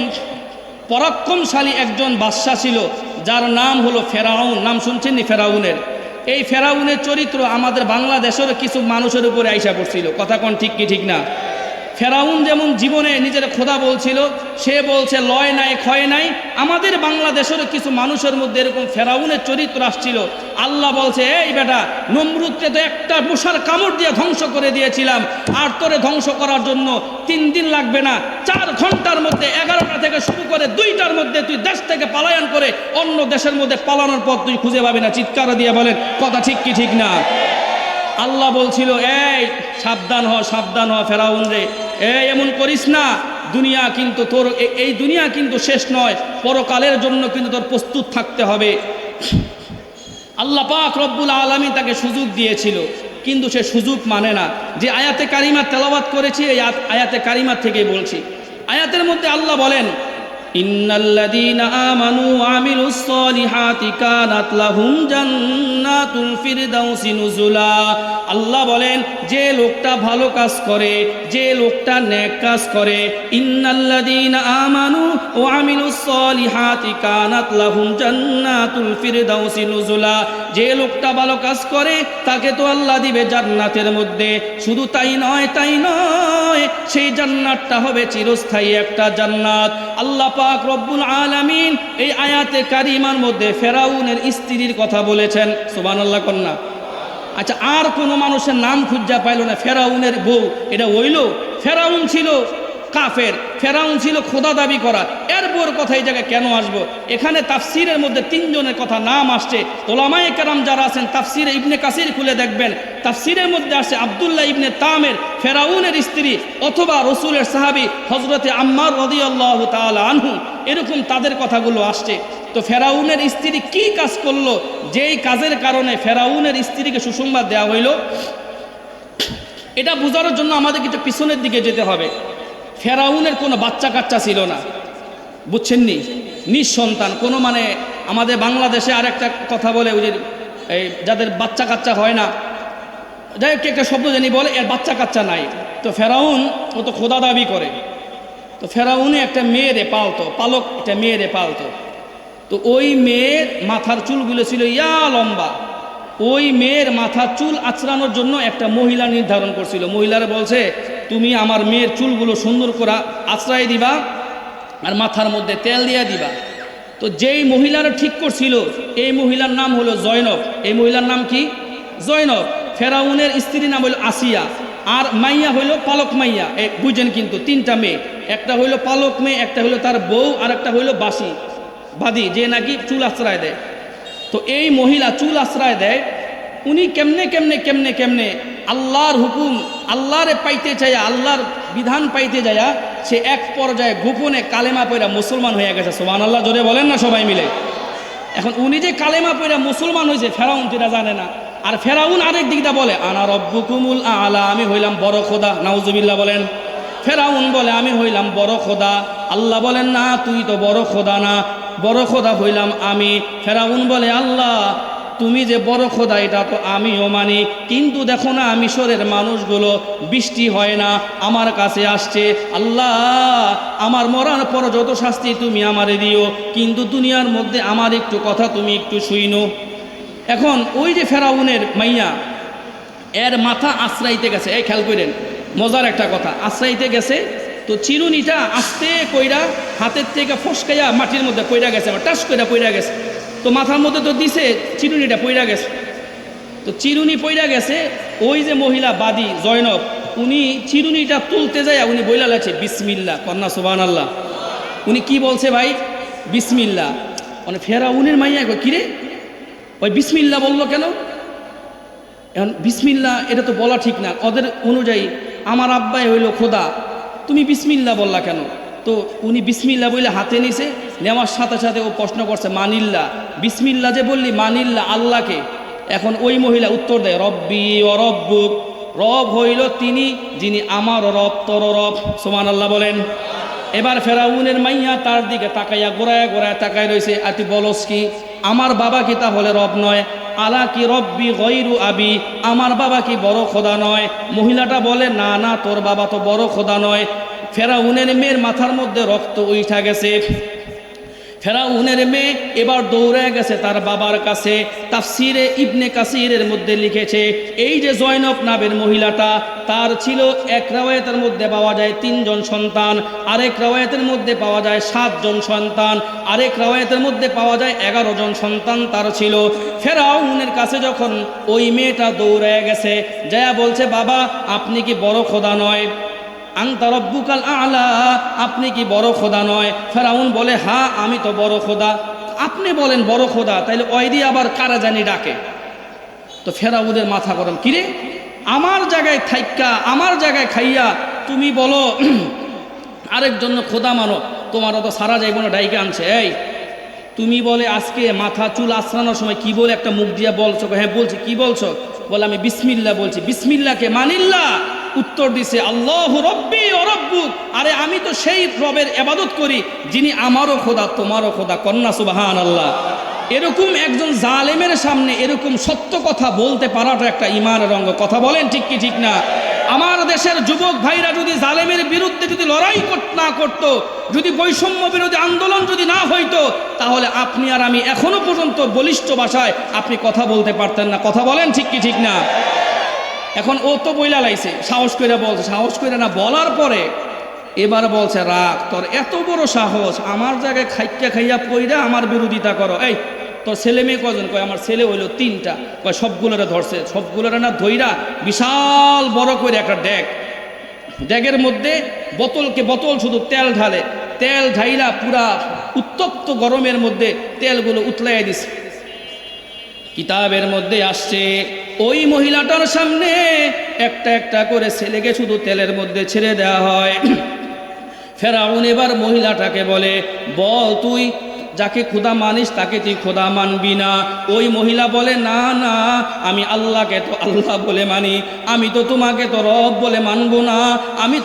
Speaker 1: পরাক্রমশালী একজন বাদশা ছিল, যার নাম হলো ফেরাউন। নাম শুনছেন নি ফেরাউনের? এই ফেরাউনের চরিত্র আমাদের বাংলাদেশের কিছু মানুষের উপরে আইসা পড়ছিল। কথা কোন ঠিক কি ঠিক না? ফেরাউন যেমন জীবনে নিজের খোদা বলছিল, সে বলছে লয় নাই ক্ষয় নাই। আমাদের বাংলাদেশের কিছু মানুষের মধ্যে এরকম ফেরাউনের চরিত্র আসছিল। আল্লাহ বলছে, এই বেটা, নমরুদকে তো একটা মশার কামড় দিয়ে ধ্বংস করে দিয়েছিলাম, আর তোরে ধ্বংস করার জন্য 3 দিন লাগবে না, 4 ঘন্টার মধ্যে 11টা থেকে শুরু করে 2টার মধ্যে তুই দেশ থেকে পলায়ন করে অন্য দেশের মধ্যে পালানোর পথ তুই খুঁজে পাবি না। চিৎকার দিয়ে বলেন, কথা ঠিক কি ঠিক না? আল্লাহ বলছিল, এই সাবধান হ ফেরাউন রে, এমন করিস না। দুনিয়া কিন্তু তোর, এই দুনিয়া কিন্তু শেষ নয়, পরকালের জন্য কিন্তু তোর প্রস্তুত থাকতে হবে। আল্লাহ পাক রব্বুল আলামিন তাকে সুযোগ দিয়েছিল, কিন্তু সে সুযোগ মানে না। যে আয়াতে কারিমা তেলাওয়াত করেছি, এই আয়াতে কারিমা থেকেই বলছি। আয়াতের মধ্যে আল্লাহ বলেন, ইন্নাল্লাযীনা আমানু ওয়া আমিলুস সলিহাতি কানাত লাহুম জান্নাতুল ফিরদাউসি নুজুলা। আল্লাহ বলেন, যে লোকটা ভালো কাজ করে, যে লোকটা নেক কাজ করে, ইন্নাল্লাযীনা আমানু ওয়া আমিলুস সলিহাতি কানাত লাহুম জান্নাতুল ফিরদাউসি নুজুলা। যে লোকটা ভালো কাজ করে, তাকে তো আল্লাহ দিবে জান্নাতের মধ্যে। শুধু তাই নয়, সেই জান্নাতটা হবে চিরস্থায়ী একটা জান্নাত। আল্লাহ পাক রব্বুল আলামিন এই আয়াতে কারিমার মধ্যে ফেরাউনের স্ত্রীর কথা বলেছেন। সুবহানাল্লাহ কন্যা। আচ্ছা, আর কোনো মানুষের নাম খুঁজা পাইল না। ফেরাউনের বউ এটা হইল? ফেরাউন ছিল কাফের, ফেরাউন ছিল খোদা দাবি করা, এর বউর কথা এই জায়গায় কেন আসবো? এখানে তাফসিরের মধ্যে তিনজনের কথা নাম আসছে। ওলামায়ে কেরাম যারা আছেন তাফসিরে ইবনে কাসির খুলে দেখবেন, তাফসিরের মধ্যে আসছে আব্দুল্লাহ ইবনে তামের, ফেরাউনের স্ত্রী, অথবা রসুলের সাহাবী হযরতে আম্মার রাদিয়াল্লাহু তাআলা আনহু, এরকম তাদের কথাগুলো আসছে। তো ফেরাউনের স্ত্রী কি কাজ করলো যেই কাজের কারণে ফেরাউনের স্ত্রীকে সুসংবাদ দেওয়া হইল? এটা বোঝানোর জন্য আমাদের কিছু পিছনের দিকে যেতে হবে। ফেরাউনের কোনো বাচ্চা কাচ্চা ছিল না, বুঝছেন নি? নিঃসন্তান, কোনো মানে আমাদের বাংলাদেশে আরেকটা কথা বলে ওই যে এই যাদের বাচ্চা কাচ্চা হয় না, যাই হোক একটা শব্দ জানি বলে এর বাচ্চা কাচ্চা নাই। তো ফেরাউন ও তো খোদা দাবি করে, তো ফেরাউনে একটা মেয়েরে পালতো, পালক একটা মেয়েরে পালতো। তো ওই মেয়ের মাথার চুলগুলো ছিল ইয়া লম্বা। ওই মেয়ের মাথার চুল আঁচড়ানোর জন্য একটা মহিলা নির্ধারণ করছিল। মহিলারা বলছে, তুমি আমার মেয়ের চুলগুলো সুন্দর করে আঁচড়াই দিবা আর মাথার মধ্যে তেল দিয়ে দিবা। তো যেই মহিলারা ঠিক করছিল এই মহিলার নাম হলো জয়নব। এই মহিলার নাম কি? জয়নব। ফেরাউনের স্ত্রীর নাম হলো আসিয়া, আর মাইয়া হইল পালক মাইয়া। বুঝেন কিন্তু তিনটা মেয়ে, একটা হইল পালক মেয়ে, একটা হইলো তার বউ, আর একটা হইল বাসি বাদী, যে নাকি চুল আশ্রয় দেয়। তো এই মহিলা চুল আশ্রয় দেয়, উনি কেমনে কেমনে কেমনে কেমনে আল্লাহর হুকুম, আল্লাহরে পাইতে চাইয়া, আল্লাহর বিধান পাইতে যায়া সে এক পর্যায়ে গোপনে কালেমা পয়রা মুসলমান হয়ে গেছে। সুবহানাল্লাহ জোরে বলেন না সবাই মিলে। এখন উনি যে কালেমা পয়রা মুসলমান হয়েছে ফেরাউন সেটা জানে না। আর ফেরাউন আরেক দিকটা বলে আনা রব্বুকুমুল আলা, আমি হইলাম বড় খোদা। নাউজুবিল্লাহ বলেন। ফেরাউন বলে আমি হইলাম বড় খোদা। আল্লাহ বলেন না, তুই তো বড় খোদা না, বড় খোদা হইলাম আমি। ফেরাউন বলে আল্লাহ তুমি যে বড় খোদা এটা তো আমিও মানি, কিন্তু দেখো না মিশরের মানুষগুলো বৃষ্টি হয় না, আমার কাছে আসছে। আল্লাহ আমার মরার পর যত শাস্তি তুমি আমারে দিও, কিন্তু দুনিয়ার মধ্যে আমার একটু কথা তুমি একটু শুইনো। এখন ওই যে ফেরাউনের মাইয়া, এর মাথা আশ্রাইতে গেছে। এই খেয়াল করেন, মজার একটা কথা, আশ্রাইতে গেছে তো চিরুনিটা আস্তে কইরা হাতের থেকে ফসকাইয়া মাটির মধ্যে পইরা গেছে, টাস কইরা পইরা গেছে। তো মাথার মধ্যে তো দিছে, চিরুনিটা পইরা গেছে। তো চিরুনি পইরা গেছে, ওই যে মহিলা বাদী জয়নব, উনি চিরুনিটা তুলতে যায়, উনি বইলা লাগছে বিসমিল্লাহ, কন্যা সুবহানাল্লাহ। উনি কি বলছে ভাই? বিসমিল্লাহ। মানে ফেরাউনের মাইয়া কিরে ওই বিসমিল্লাহ বললো কেন? এখন বিসমিল্লাহ এটা তো বলা ঠিক না, ওদের অনুযায়ী আমার আব্বাই হইল খোদা, তুমি বিসমিল্লাহ বললা কেন? তো উনি বিসমিল্লাহ বলে হাতে নিছে, নেওয়ার সাথে সাথে ও প্রশ্ন করছে মানিল্লা, বিসমিল্লাহ যে বললি মানিল্লা আল্লাহকে। এখন ওই মহিলা উত্তর দেয় রব্বি ও রব্বুক, রব হইল তিনি যিনি আমার রব তোর রব। সুবহানাল্লাহ বলেন। এবার ফেরাউনের মাইয়া তার দিকে তাকাইয়া গোড়ায় গোড়ায় তাকাই রয়েছে, আর তুই বলস কি আমার বাবা কি তাহলে রব নয়? আলা কি রব্বি গৈরু আবি, আমার বাবা কি বড় খোদা নয়? মহিলাটা বলে না না, তোর বাবা তো বড় খোদা নয়। ফেরাউনের মেয়ের মাথার মধ্যে রক্ত উঠা গেছে। ফেরাউনের মেয়ে এবার দৌড়ে গেছে তার বাবার কাছে। তাফসিরে ইবনে কাসিরের মধ্যে লিখেছে এই যে জয়নব নামের মহিলাটা, তার ছিল এক রাওয়ায়াতের মধ্যে পাওয়া যায় 3 জন সন্তান, আরেক রাওয়ায়াতের মধ্যে পাওয়া যায় 7 জন সন্তান, আরেক রাওয়ায়াতের মধ্যে পাওয়া যায় 11 জন সন্তান তার ছিল। ফেরাউনের কাছে যখন ওই মেয়েটা দৌড়ে গেছে, যায়া বলছে বাবা আপনি কি বড় খোদা নয়? আনতা রব্বুকাল আলা, আপনি কি বড় খোদা নয়? ফেরাউন বলে হ্যাঁ আমি তো বড় খোদা। আপনি বলেন বড় খোদা, তাইলে ওই দিয়ে আবার কারা জানি ডাকে। তো ফেরাউনের মাথা গরম, কিরে আমার জায়গায় থাইক্কা আমার জায়গায় খাইয়া তুমি বলো আরেকজন খোদা মানো, তোমারও তো সারা যাইব না, ডাইকে আনছে। এই তুমি বলে আজকে মাথা চুল আশ্রানোর সময় কি বলে একটা মুখ দিয়ে বলছো? হ্যাঁ বলছি। কি বলছো? বলে আমি বিসমিল্লাহ বলছি। বিসমিল্লাহকে মানিল্লা? উত্তর দিছে আল্লাহু রব্বি ও রব্বুক, আরে আমি তো সেই রবের ইবাদত করি যিনি আমারও খোদা তোমারও খোদা। কন্যা সুবহানাল্লাহ। এরকম একজন জালেমের সামনে এরকম সত্য কথা বলতে পারাটা একটা ঈমানের অঙ্গ। কথা বলেন ঠিক কি ঠিক না? আমার দেশের যুবক ভাইরা যদি জালেমের বিরুদ্ধে যদি লড়াই না করত, যদি বৈষম্য বিরোধী আন্দোলন যদি না হইতো, তাহলে আপনি আর আমি এখনো পর্যন্ত বলিষ্ঠ ভাষায় আপনি কথা বলতে পারতেন না। কথা বলেন ঠিক কি ঠিক না? এখন ও তো বইলা লাইছে, সাহস কইরা বলছে, সাহস কইরা না বলার পরে এবার বলছে রাগ, তোর এত বড় সাহস আমার জায়গায় খাইয়া খাইয়া পইরা আমার বিরোধিতা করো। এই তোর ছেলে মেয়ে কজন? কয় আমার ছেলে হইলো 3টা। কয় সবগুলোরা ধরছে? সবগুলোরা না ধইরা বিশাল বড় করে একটা ড্যাগের মধ্যে বোতল শুধু তেল ঢালে, তেল ঢাইলা পুরা উত্তপ্ত গরমের মধ্যে তেলগুলো উতলাইয়া দিছে। কিতাবের মধ্যে আসছে ওই মহিলাটার সামনে একটা একটা করে ছেলেকে শুধু তেলের মধ্যে ছেড়ে দেওয়া হয়। ফেরাউন এবার মহিলাটাকে বলে, বল তুই যাকে খোদা মানিস তাকে তুই খোদা মানবি না? ওই মহিলা বলে, না না, আমি আল্লাহকে তো আল্লাহ বলে মানি, আমি তো তোমাকে তো রব বলে মানবো না, আমি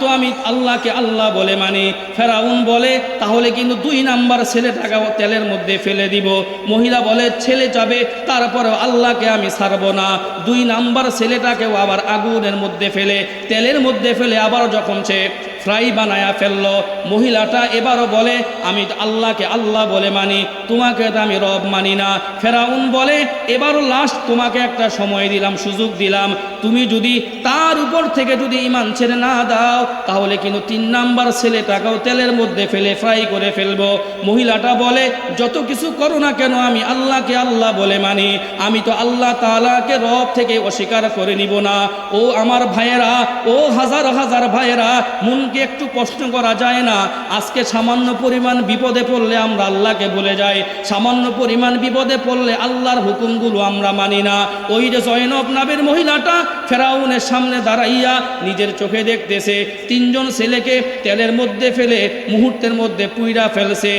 Speaker 1: আল্লাহকে আল্লাহ বলে মানি। ফেরাউন বলে, তাহলে কিন্তু 2 নাম্বার ছেলেটাকে তেলের মধ্যে ফেলে দিব। মহিলা বলে, ছেলে যাবে, তারপরেও আল্লাহকে আমি ছাড়বো না। 2 নাম্বার ছেলেটাকেও আবার আগুনের মধ্যে ফেলে, তেলের মধ্যে ফেলে আবার যখন সে ফ্রাই বানায়া ফেললো, মহিলাটা এবারও বলে, আমি আল্লাহকে আল্লাহ বলে মানি, তোমাকে তো আমি রব মানি না। ফেরাউন বলে, এবারও লাস্ট তোমাকে একটা সময় দিলাম, সুযোগ দিলাম, তুমি যদি তার উপর থেকে যদি ঈমান ছেড়ে না দাও তাহলে কিন্তু 3 নাম্বার ছেলেটাকেও তেলের মধ্যে ফেলে ফ্রাই করে ফেলবো। মহিলাটা বলে, যত কিছু করো না কেন আমি আল্লাহকে আল্লাহ বলে মানি, আমি তো আল্লাহ তাআলাকে রব থেকে অস্বীকার করে নিব না। ও আমার ভাইয়েরা, ও হাজার হাজার ভাইয়েরা, মনকে একটু প্রশ্ন করা যায় না? আজকে সামান্য পরিমাণ বিপদে পড়লে আমরা আল্লাহকে ভুলে যাই, সামান্য পরিমাণ বিপদে পড়লে আল্লাহর হুকুমগুলো আমরা মানি না। ওই যে জয়নব নামের মহিলাটা ফেরাউনের সামনে দাঁড়াইয়া নিজের চোখে দেখতেছে 3 জন ছেলেকে তেলের মধ্যে ফেলে মুহূর্তের মধ্যে পুইরা ফেলছে।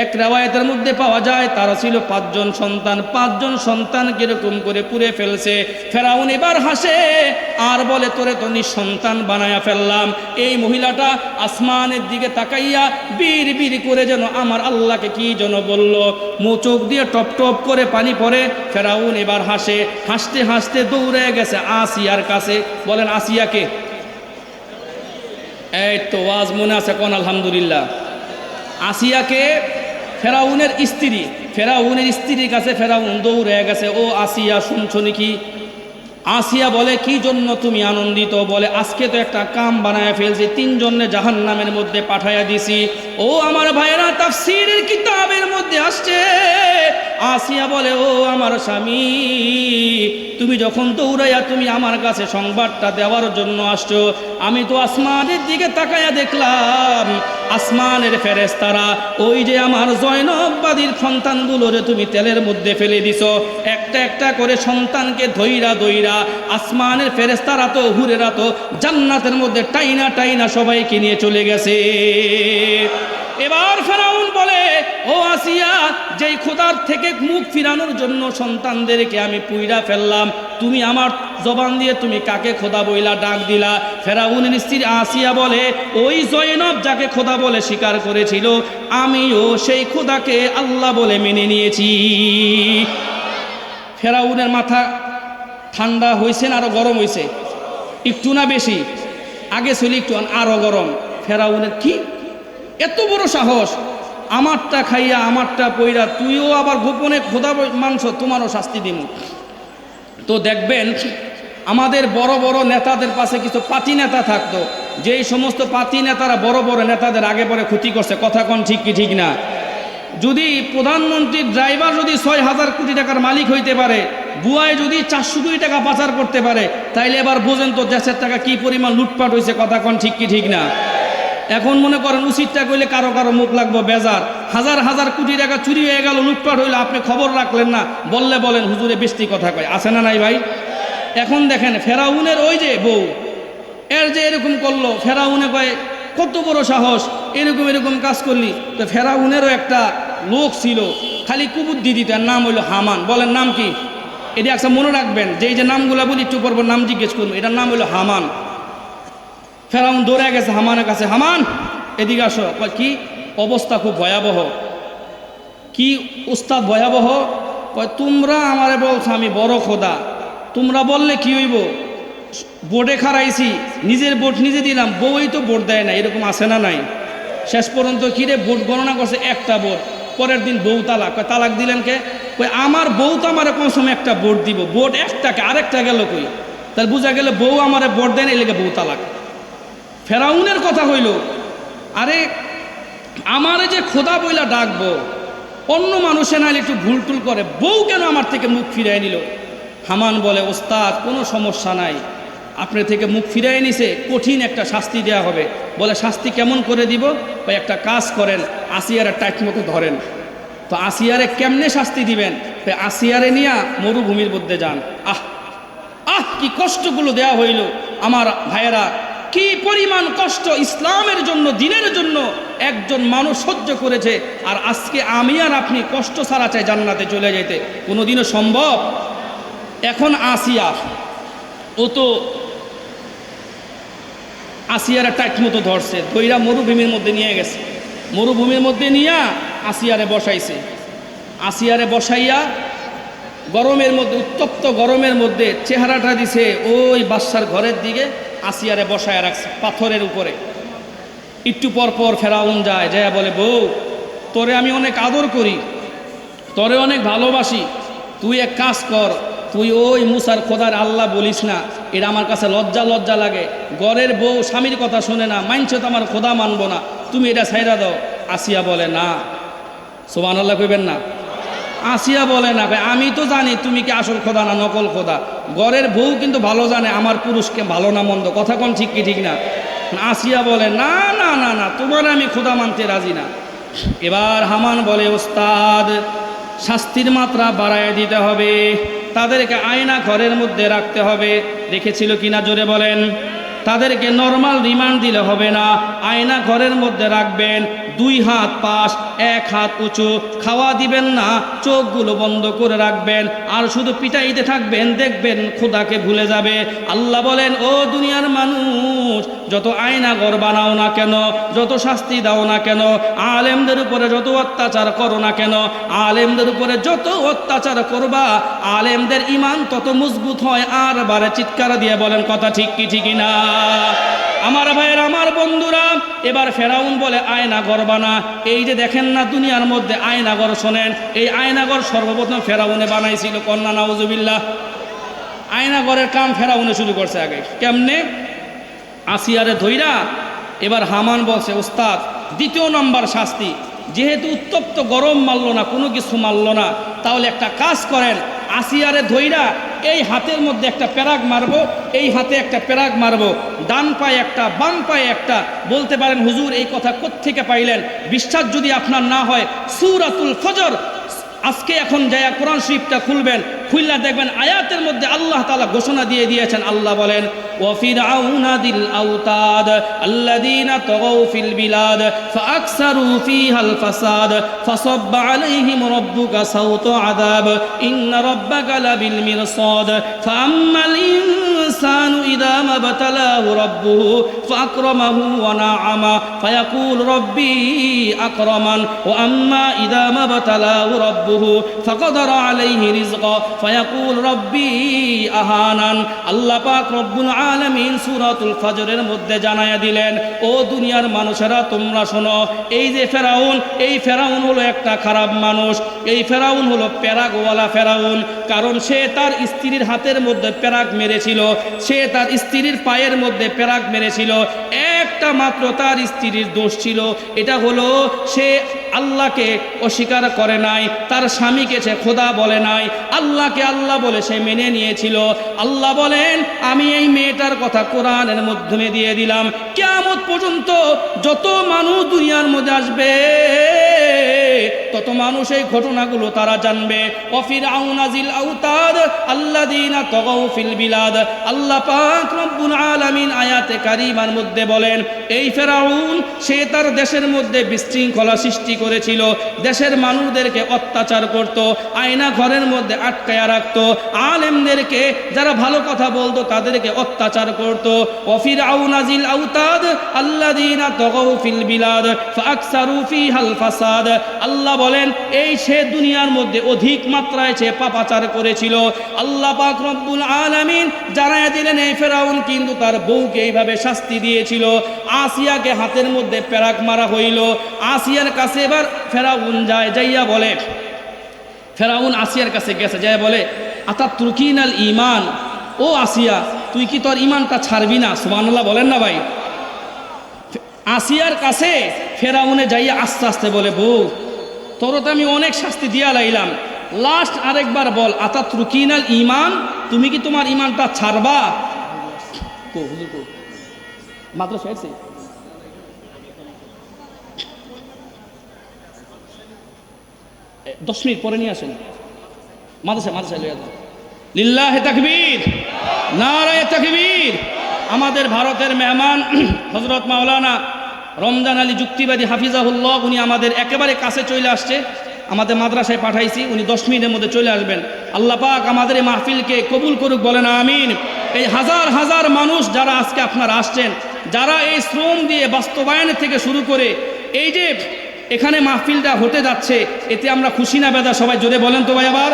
Speaker 1: এক রেওয়ায়েতের মধ্যে পাওয়া যায় তারা ছিল 5 জন সন্তান, 5 জন সন্তান কিরকম করে পুড়ে ফেলছে। ফেরাউন এবার হাসে আর বলে, তোরে তো নিঃসন্তান বানায়া ফেললাম। এই মহিলাটা আসমানের দিকে তাকাইয়া বীর বীর করে যেন আমার আল্লাহকে কি যেন বলল, চোখ দিয়ে টপ টপ করে পানি পড়ে। ফেরাউন এবার হাসে, হাসতে হাসতে দৌড়ে গেছে আসিয়ার কাছে। বলেন আসিয়াকে? এই তো ওয়াজ মনে আছে কোন? আলহামদুলিল্লাহ। আসিয়াকে ফেরাউনের স্ত্রীর কাছে ফেরাউন দৌড়ে গেছে। ও আসিয়া, শুনছো নাকি? আসিয়া বলে, কি জন্য তুমি আনন্দিত? বলে, আজকে তো একটা কাম বানায় ফেলছি, 3 জনে জাহান্নামের মধ্যে পাঠাইয়া দিছি। ও আমার ভাইরা, তাফসীরের কিতাবের মধ্যে আসছে, আসিয়া বলে, ও আমার স্বামী, তুমি যখন দৌড়াইয়া তুমি আমার কাছে সংবাদটা দেওয়ার জন্য আসছো, আমি তো আসমানের দিকে তাকাইয়া দেখলাম আসমানের ফেরেশতারা ওই যে আমার জয়নববাদীর সন্তানগুলোরে তুমি তেলের মধ্যে ফেলে দিছো, একটা একটা করে সন্তানকে ধইরা আসমানের ফেরেশতারা তো হুরেরা তো জান্নাতের মধ্যে টাইনা টাইনা সবাইকে নিয়ে চলে গেছে। এবার ফেরাউন বলে, ও আসিয়া, যেই খোদার থেকে মুখ ফিরানোর জন্য সন্তানদেরকে আমি পুইরা ফেললাম, তুমি আমার জবান দিয়ে তুমি কাকে খোদা বইলা ডাক দিলা? ফেরাউনের স্ত্রী আসিয়া বলে, ওই জয়নব যাকে খোদা বলে স্বীকার করেছিল, আমিও সেই খোদাকে আল্লাহ বলে মেনে নিয়েছি। ফেরাউনের মাথা ঠান্ডা হয়েছে না আরো গরম হয়েছে? একটু না বেশি? আগে ছিল একটু, আরো গরম। ফেরাউনের কি এত বড় সাহস, আমারটা খাইয়া আমারটা পইরা তুইও আবার গোপনে খোদা মানছ, তোমারও শাস্তি দিব। তো দেখবেন আমাদের বড় বড় নেতাদের পাশে কিছু পাতি নেতা থাকতো, যেই সমস্ত পাতি নেতারা বড় বড় নেতাদের আগে পরে ক্ষতি করছে, কথা কোন ঠিক কি ঠিক না? যদি প্রধানমন্ত্রীর ড্রাইভার যদি 6,000 কোটি টাকার মালিক হইতে পারে, বুয়ায় যদি 400 কোটি টাকা পাচার করতে পারে, তাইলে এবার বোঝেন তো দেশের টাকা কি পরিমাণ লুটপাট হয়েছে, কথা কোন ঠিক কি ঠিক না? এখন মনে করেন উচিতটা কইলে কারো কারো মুখ লাগবো বেজার, হাজার হাজার কোটি টাকা চুরি হয়ে গেল, লুটপাট হইলো, আপনি খবর রাখলেন না, বললে বলেন হুজুরে বেশি কথা কয়, আছে না নাই ভাই? এখন দেখেন ফেরাউনের ওই যে বউ, এর যে এরকম করলো, ফেরাউনে কয় কত বড় সাহস, এরকম এরকম কাজ করলি। তো ফেরাউনেরও একটা লোক ছিল খালি কুবুদ্ধি দিত, এর নাম হইলো হামান। বলেন নাম কি? এটি একটা মনে রাখবেন, যে এই যে নামগুলা বলি একটু পর নাম জিজ্ঞেস করবো, এটার নাম হইলো হামান। ফেরাউন দৌড়ে গেছে হামানের কাছে, হামান এদিকে আসো। কি অবস্থা? খুব ভয়াবহ। কি উস্তাদ ভয়াবহ? তোমরা আমারে বলছো আমি বড় খোদা, তোমরা বললে কি হইব? বোর্ডে খারাইছি, নিজের ভোট নিজে দিলাম, বউই তো ভোট দেয় না, এরকম আছে না নাই? শেষ পর্যন্ত কিরে ভোট গণনা করছে একটা ভোট, পরের দিন বউ তালাক। তালাক দিলেন কে? আমার বউ তো আমার কোন সময় একটা ভোট দিব, ভোট একটাকে আরেকটা গেল কই? তাহলে বোঝা গেল বউ আমারে ভোট দেন, এই লেগে বউ তালাক। ফেরাউনের কথা হইল, আরে আমারে যে খোদা বইলা ডাকবো, অন্য মানুষে নাহলে একটু ভুল টুল করে, বউ কেন আমার থেকে মুখ ফিরিয়ে নিল? হামান বলে, ওস্তাদ কোনো সমস্যা নাই, আপনার থেকে মুখ ফিরিয়ে নিছে, কঠিন একটা শাস্তি দেওয়া হবে। বলে শাস্তি কেমন করে দিব? ভাই একটা কাজ করেন, আসিয়ারে টাইট মতো ধরেন। তো আসিয়ারে কেমনে শাস্তি দিবেন? আসিয়ারে নিয়ে মরুভূমির মধ্যে যান। আহ আহ কি কষ্টগুলো দেয়া হইল আমার ভাইয়েরা, কি পরিমাণ কষ্ট ইসলামের জন্য, দিনের জন্য একজন মানুষ সহ্য করেছে। আর আজকে আমি আর আপনি কষ্ট ছাড়া চাই জান্নাতে চলে যেতে, কোনোদিনও সম্ভব? এখন আসিয়া, ও তো আসিয়ারে টাইট মতো ধরছে, দইরা মরুভূমির মধ্যে নিয়ে গেছে। মরুভূমির মধ্যে নিয়ে আসিয়ারে বসাইছে। আসিয়ারে বসাইয়া গরমের মধ্যে, উত্তপ্ত গরমের মধ্যে চেহারাটা দিছে ওই বাদশার ঘরের দিকে, আসিয়ারে বসায় রাখছে পাথরের উপরে। একটু পর পর ফেরাউন যায়, যায় বলে, বউ তোরে আমি অনেক আদর করি, তোরে অনেক ভালোবাসি, তুই এক কাজ কর, তুই ওই মুসার খোদার আল্লাহ বলিস না, এটা আমার কাছে লজ্জা লজ্জা লাগে। ঘরের বউ স্বামীর কথা শোনে না, মানছে তো আমার খোদা মানবো না, তুমি এটা ছাইরা দাও। আসিয়া বলে না, সুবহানাল্লাহ কইবেন না? আসিয়া বলে না, ভাই আমি তো জানি তুমি কি আসল খোদা না নকল খোদা। ঘরের বউ কিন্তু ভালো জানে আমার পুরুষকে ভালো না মন্দ, কথা কোন ঠিক কি ঠিক না? আসিয়া বলে না না না না, তোমার আমি খোদা মানতে রাজি না। এবার হামান বলে, ওস্তাদ শাস্তির মাত্রা বাড়ায় দিতে হবে, তাদেরকে আয়না ঘরের মধ্যে রাখতে হবে। রেখেছিল কিনা জোরে বলেন? তাদেরকে নর্মাল রিমান্ড দিলে হবে না, আয়না ঘরের মধ্যে রাখবেন, 2 হাত পাশ, 1 হাত উঁচু, খাওয়া দিবেন না, চোখগুলো বন্ধ করে রাখবেন, আর শুধু পিটাইতে থাকবেন, দেখবেন খোদাকে ভুলে যাবে। আল্লাহ বলেন, ও দুনিয়ার মানুষ, যত আয়না ঘর বানাও না কেন, যত শাস্তি দাও না কেন, আলেমদের উপরে যত অত্যাচার করো না কেন, আলেমদের উপরে যত অত্যাচার করবা, আলেমদের ইমান তত মজবুত হয়। আর বারে চিৎকার দিয়ে বলেন কথা ঠিক কি ঠিক না? আমার ভাইয়ের, আমার বন্ধুরা, এবার ফেরাউন বলে আয়নাঘর বানা। এই যে দেখেন না দুনিয়ার মধ্যে আয়নাঘর, শোনেন, এই আয়নাঘর সর্বপ্রথম ফেরাউনে বানাইছিল, কন্যা নাউজুবিল্লাহ। আয়নাঘরের কাম ফেরাউনে শুরু করছে আগে। কেমনে? আসিয়ারে ধইরা এবার হামান বলছে, ওস্তাদ 2 নম্বর শাস্তি, যেহেতু উত্তপ্ত গরম মারল না, কোনো কিছু মারল না, তাহলে একটা কাজ করেন, আসিয়ারে ধইরা এই হাতের মধ্যে একটা প্যারাগ মারবো, এই হাতে একটা প্যারাগ মারবো, ডান পায়ে একটা, বাম পায়ে একটা। বলতে পারেন হুজুর এই কথা কোত্থেকে পাইলেন? বিশ্বাস যদি আপনার না হয়, সূরাতুল ফজর আজকে এখন যায়া কোরআন শরীফটা খুলবেন, খুললা দেখবেন আয়াতের মধ্যে আল্লাহ তাআলা ঘোষণা দিয়ে দিয়েছেন। আল্লাহ বলেন, ওয়া ফিরআউনা দিল আওতাদ আল্লাযীনা তাগাউ ফিল বিলাদ ফাআকসারু ফীহাল ফাসাদ ফাসাব্বা আলাইহিম রাব্বুকা সাওতা আযাব ইন্না রাব্বাকা লাবিল মিরসাদ ফাআম্মাল ইনসানু ইযা মাবতালাহু রাব্বুহু ফাআকরামাহু ওয়া না'আমা ফায়াকুল রাব্বি আকরামান ওয়া আম্মা ইযা মাবতালাহু রাব্বুহু ফাকাদারা আলাইহি রিজকা ফায়াকুল রাব্বি আহানান। আল্লাহ পাক রব্বুল আলামিন সূরাতুল ফজরের মধ্যে জানায়া দিলেন, ও দুনিয়ার মানুষেরা তোমরা শোনো, এই যে ফেরাউন, এই ফেরাউন হলো একটা খারাপ মানুষ, এই ফেরাউন হলো প্যারাগওয়ালা ফেরাউন। কারণ সে তার স্ত্রীর হাতের মধ্যে প্যারাগ মেরেছিল, সে তার স্ত্রীর পায়ের মধ্যে প্যারাগ মেরেছিল। একটা মাত্র তার স্ত্রীর দোষ ছিল, এটা হলো সে আল্লাহকে অস্বীকার করে নাই, তার স্বামীকে সে খোদা বলে নাই, আল্লাহকে আল্লাহ বলে সে মেনে নিয়েছিল। আল্লাহ বলেন, আমি এই মেয়েটার কথা কোরআনের মাধ্যমে দিয়ে দিলাম, কিয়ামত পর্যন্ত যত মানুষ দুনিয়ার মধ্যে আসবে তত মানুষ এই ঘটনাগুলো তারা জানবে। ওয়া ফিরআউনা যিল আওতাদ আল্লাযীনা তাগাউ ফিল বিলাদ। আল্লাহ পাক রব্বুল আলামিন আয়াতে কারিমার মধ্যে বলেন, এই ফেরাউন সে তার দেশের মধ্যে বিশৃঙ্খলা সৃষ্টি করেছিল, দেশের মানুষদেরকে অত্যাচার করত, আয়না ঘরের মধ্যে আটকায়া রাখত, আলেমদেরকে যারা ভালো কথা বলতো তাদেরকে অত্যাচার করত। ওয়া ফিরআউনা যিল আওতাদ আল্লাযীনা তাগাউ ফিল বিলাদ ফাআকসারু ফীহাল ফাসাদ। আল্লাহ বলেন, এই সে দুনিয়ার মধ্যে অধিক মাত্রায় সে পাপাচার করেছিল। আল্লাহ পাক রব্বুল আলামিন জানায়া দিলেন, এই ফেরাউন কিন্তু তার বউকে এইভাবে শাস্তি দিয়েছিল। আসিয়াকে হাতের মধ্যে প্যারাক মারা হইল। আসিয়ার কাছে এবার ফেরাউন যায়, যাইয়া বলে, ফেরাউন আসিয়ার কাছে গেছে, যায় বলে, আতাতুরকিনাল ঈমান, ও আসিয়া তুই কি তোর ঈমানটা ছাড়বি না? সুবহানাল্লাহ বলেন না ভাই। আসিয়ার কাছে ফেরাউনে যাইয়া আস্তে আস্তে বলে, বউ তোর তো আমি অনেক শাস্তি দিয়া লাইলাম, লাস্ট আরেকবার বল, আতাতরুকিনাল ঈমান, তুমি কি তোমার ঈমানটা ছাড়বা? কো হুজুর কো মাদ্রাসা আছে 10 মিনিট পরে নিয়ে আসেন, মাদ্রাসা লইয়া যান। লিল্লাহি তাকবীর, নারায়ে তাকবীর। আমাদের ভারতের মেহমান হযরত মাওলানা রমজান আলী যুক্তিবাদী হাফিজাহুল্লাহ, উনি আমাদের একেবারে কাছে চলে আসছে, আমাদের মাদ্রাসায় পাঠাইছি, উনি 10 মিনিটের মধ্যে চলে আসবেন। আল্লাহ পাক আমাদের এই মাহফিলকে কবুল করুক, বলেন আমিন। এই হাজার হাজার মানুষ যারা আজকে আপনারা আসছেন, যারা এই শ্রম দিয়ে বাস্তবায়নের থেকে শুরু করে এই যে এখানে মাহফিলটা হতে যাচ্ছে, এতে আমরা খুশি না বেদা? সবাই জোরে বলেন তো ভাই। আবার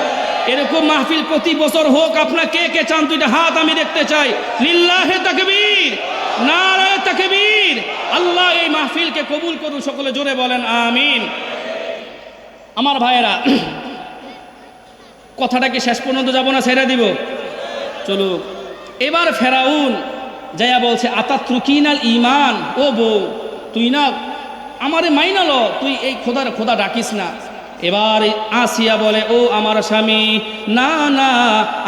Speaker 1: এরকম মাহফিল প্রতি বছর হোক। আপনারা কে কে চান? দুইটা হাত আমি দেখতে চাই। লিল্লাহি তাকবীর, নারায়ে তাকবীর। আল্লাহ এই মাহফিলকে কবুল করুন, সকলে জোরে বলেন আমিন। আমার ভাইয়েরা, কথাটাকে শেষ পর্যন্ত যাব না, ছেড়ে দিব? চলো, এবার ফেরাউন যাইয়া বলছে আতাতরুকিনাল ঈমান, ও বউ তুই না আমারে মাইনাল, তুই এই খোদা ডাকিস না। এবার আসিয়া বলে, ও আমার স্বামী, না না,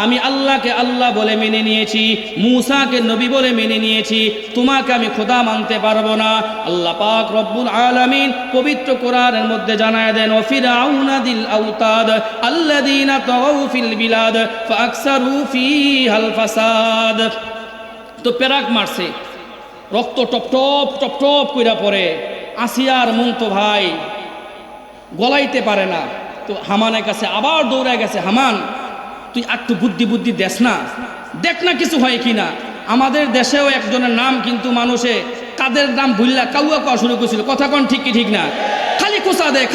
Speaker 1: আমি আল্লাহকে আল্লাহ বলে মেনে নিয়েছি, মূসাকে নবী বলে মেনে নিয়েছি, তোমাকে আমি খোদা মানতে পারবো না। আল্লাহ পাক রব্বুল আলামিন পবিত্র কোরআনের মধ্যে জানায় দেন, ও ফিরআউনা দিল আওতাদ আল্লাযীনা তাগাউ ফিল বিলাদ ফাকসারু ফীহাল ফাসাদ। তো পেরাক মারছে, রক্ত টপ টপ টপ টপ কইরা পড়ে। আসিয়ার মন তো ভাই গলাইতে পারে না, তো হামানের কাছে আবার দৌড়ায় গেছে, হামান তুই একটু বুদ্ধি দেস না, দেখ না কিছু হয় কিনা। আমাদের দেশেও একজনের নাম কিন্তু মানুষে কাদের নাম ভুললা কাউয়া কোয়া শুরু করেছিল, কথা কোন ঠিক কি ঠিক না? খালি খোঁচা দেয়,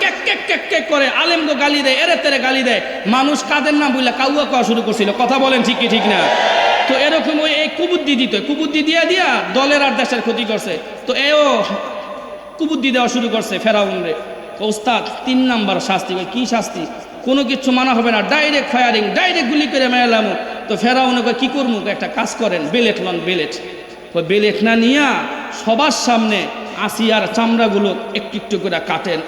Speaker 1: কেক কেক কেক কেক করে, আলেম তো গালি দেয়, এরে তেরে গালি দেয়, মানুষ কাদের নাম ভুললা কাউয়া কোয়া শুরু করছিল, কথা বলেন ঠিক কি ঠিক না? তো এরকম ওই এই কুবুদ্ধি দিত, কুবুদ্ধি দিয়া দলের আর দেশের ক্ষতি করছে। তো এও কুবুদ্ধি দেওয়া শুরু করছে ফেরাউন রে। ওস্তাদ 3 নাম্বার শাস্তি। কি শাস্তি? কোনো কিছু মানা হবে না, ডাইরেক্ট ফায়ারিং, ডাইরেক্ট গুলি করে মেলাম। তো ফেরাউন কি করবো, একটা কাজ করেন, বেলেট লন, বেলেট না নিয়া সবার সামনে আসিয়ার চামড়াগুলো একটু একটু করে কাটেন।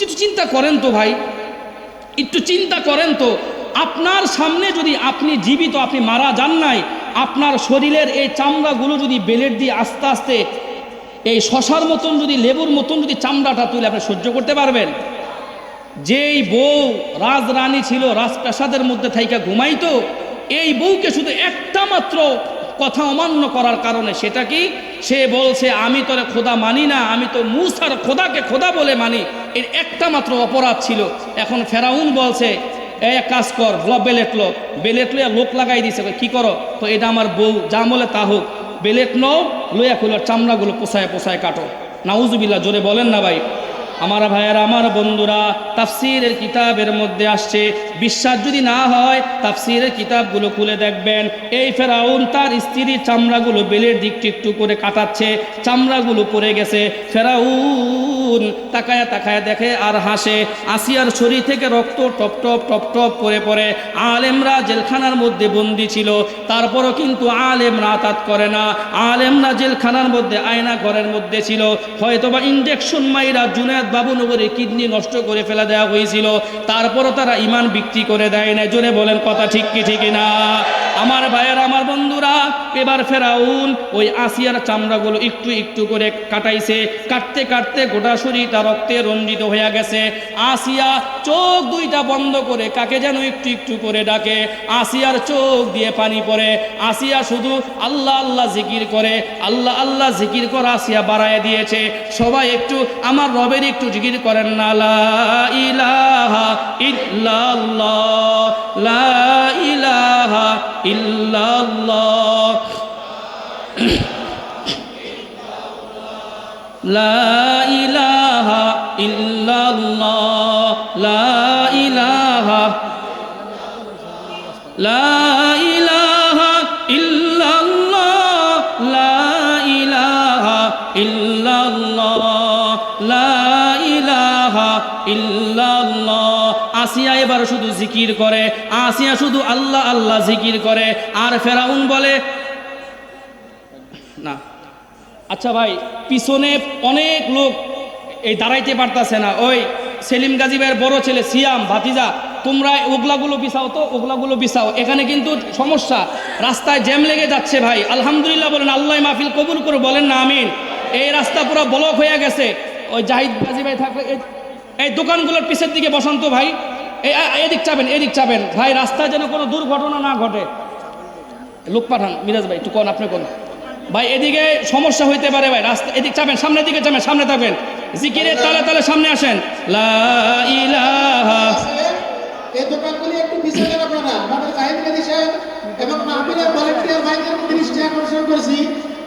Speaker 1: একটু চিন্তা করেন তো ভাই, একটু চিন্তা করেন তো, আপনার সামনে যদি আপনি জীবিত, আপনি মারা যান নাই, আপনার শরীরের এই চামড়াগুলো যদি বেলেট দিয়ে আস্তে আস্তে এই শশার মতন যদি, লেবুর মতন যদি চামড়াটা তুলে আপনি সহ্য করতে পারবেন? যেই বউ রাজরানী ছিল, রাজপ্রাসাদের মধ্যে থাইকা ঘুমাইতো, এই বউকে শুধু একটা মাত্র কথা অমান্য করার কারণে, সেটা কি, সে বলছে আমি তোরে খোদা মানি না, আমি তো মূসার খোদাকে খোদা বলে মানি, এর একটা মাত্র অপরাধ ছিল। এখন ফেরাউন বলছে, এক কাজ কর, বেলেট লইয়া লোক লাগাই দিছে। কি করো? তো এটা আমার বউ, যা বলে তা হোক, বেলেট নও, লইয়া খুলার চামড়াগুলো পোষায় কাটো। নাউজুবিল্লাহ, জোরে বলেন না ভাই। আমার ভাইয়েরা, আমার বন্ধুরা, তাফসীরের কিতাবের মধ্যে আসছে, বিশ্বাস যদি না হয় তাফসীরের কিতাবগুলো খুলে দেখবেন, এই ফেরাউন তার স্ত্রীর চামড়াগুলো বেলের দিক একটু করে কাটাচ্ছে, চামড়াগুলো পড়ে গেছে। ফেরাউন তাকায়া দেখে আর হাসে, আসিয়ার শরীর থেকে রক্ত টপ টপ টপ টপ করে পড়ে। আলেমরা জেলখানার মধ্যে বন্দী ছিল, তারপরও কিন্তু আলেমরা আতাত করে না। আলেমরা জেলখানার মধ্যে, আয়না ঘরের মধ্যে ছিল, হয়তোবা ইনজেকশন মাইরা জুনায়েদ বাবুনগরে কিডনি নষ্ট করে ফেলা দেওয়া হয়েছিল, তারপরও তারা ইমান বিক্রি করে দেয় না। জোরে বলেন কথা ঠিক কি ঠিক না? আমার ভাইয়ের, আমার বন্ধুরা, এবার ফেরাউন ওই আসিয়ার চামড়াগুলো একটু একটু করে কাটাইছে, কাটতে কাটতে গোটা শরীরটা রক্তে রঞ্জিত হয়ে গেছে। আসিয়া চোখ দুইটা বন্ধ করে কাকে যেন একটু একটু করে ডাকে, আসিয়ার চোখ দিয়ে পানি পড়ে। আসিয়া শুধু আল্লাহ আল্লাহ জিকির করে, আল্লাহ আল্লাহ জিকির করে আসিয়া বাড়ায় দিয়েছে। সবাই একটু আমার রবের একটু জিকির করেন না, লা ইলাহা ইল্লাল্লাহ, লা ইলাহা ইল্লাল্লাহ, লা ইলাহা ইল্লাল্লাহ, লা ইলাহা, লা ইলাহা ইল্লাল্লাহ, লা ইলাহা ইল্লাল্লাহ, লা ইলাহা ইল্লাল্লাহ। আসিয়া এবার শুধু জিকির করে, আসিয়া শুধু আল্লাহ আল্লাহ জিকির করে। আর ফেরাউন বলে না। আচ্ছা ভাই, পিছনে অনেক লোক এই দাঁড়াইতে পারতাছে না। ওই সেলিম গাজী ভাইয়ের বড় ছেলে সিয়াম ভাতিজা, তোমরা ওগলাগুলো বিছাও তো, ওগলাগুলো বিছাও। এখানে কিন্তু সমস্যা, রাস্তায় জ্যাম লেগে যাচ্ছে ভাই। আলহামদুলিল্লাহ বলেন, আল্লাহ মাহফিল কবুল করে বলেন না আমিন। এই রাস্তা পুরো ব্লক হয়ে গেছে। ওই জাহিদ গাজী ভাই থাকলে এই দোকানগুলোর পিছের দিকে বসন্ত ভাই, এদিক চাবেন, এদিক চাবেন ভাই, রাস্তায় যেন কোনো দুর্ঘটনা না ঘটে। লোক পাঠান মিরাজ ভাই, একটু কোন আপনি কোন ভাই, এদিকে সমস্যা হইতে পারে ভাই। রাস্তা এদিক চাবেন, সামনের দিকে যাবেন, সামনে থাকবেন, জিকিরের তালে তালে সামনে আসেন। লা ইলাহা,
Speaker 2: এই দোকানগুলি একটু পিছনে আপনারা আমাদের জাহিদ গাজী সাহেব এবং মাহফিলের ভলান্টিয়ার ভাইদের দৃষ্টি আকর্ষণ করছি,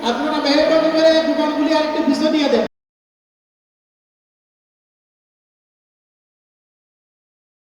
Speaker 2: আপনারা মেহরবানি করে দোকানগুলি আরেকটু পিছনে দিয়ে দেন।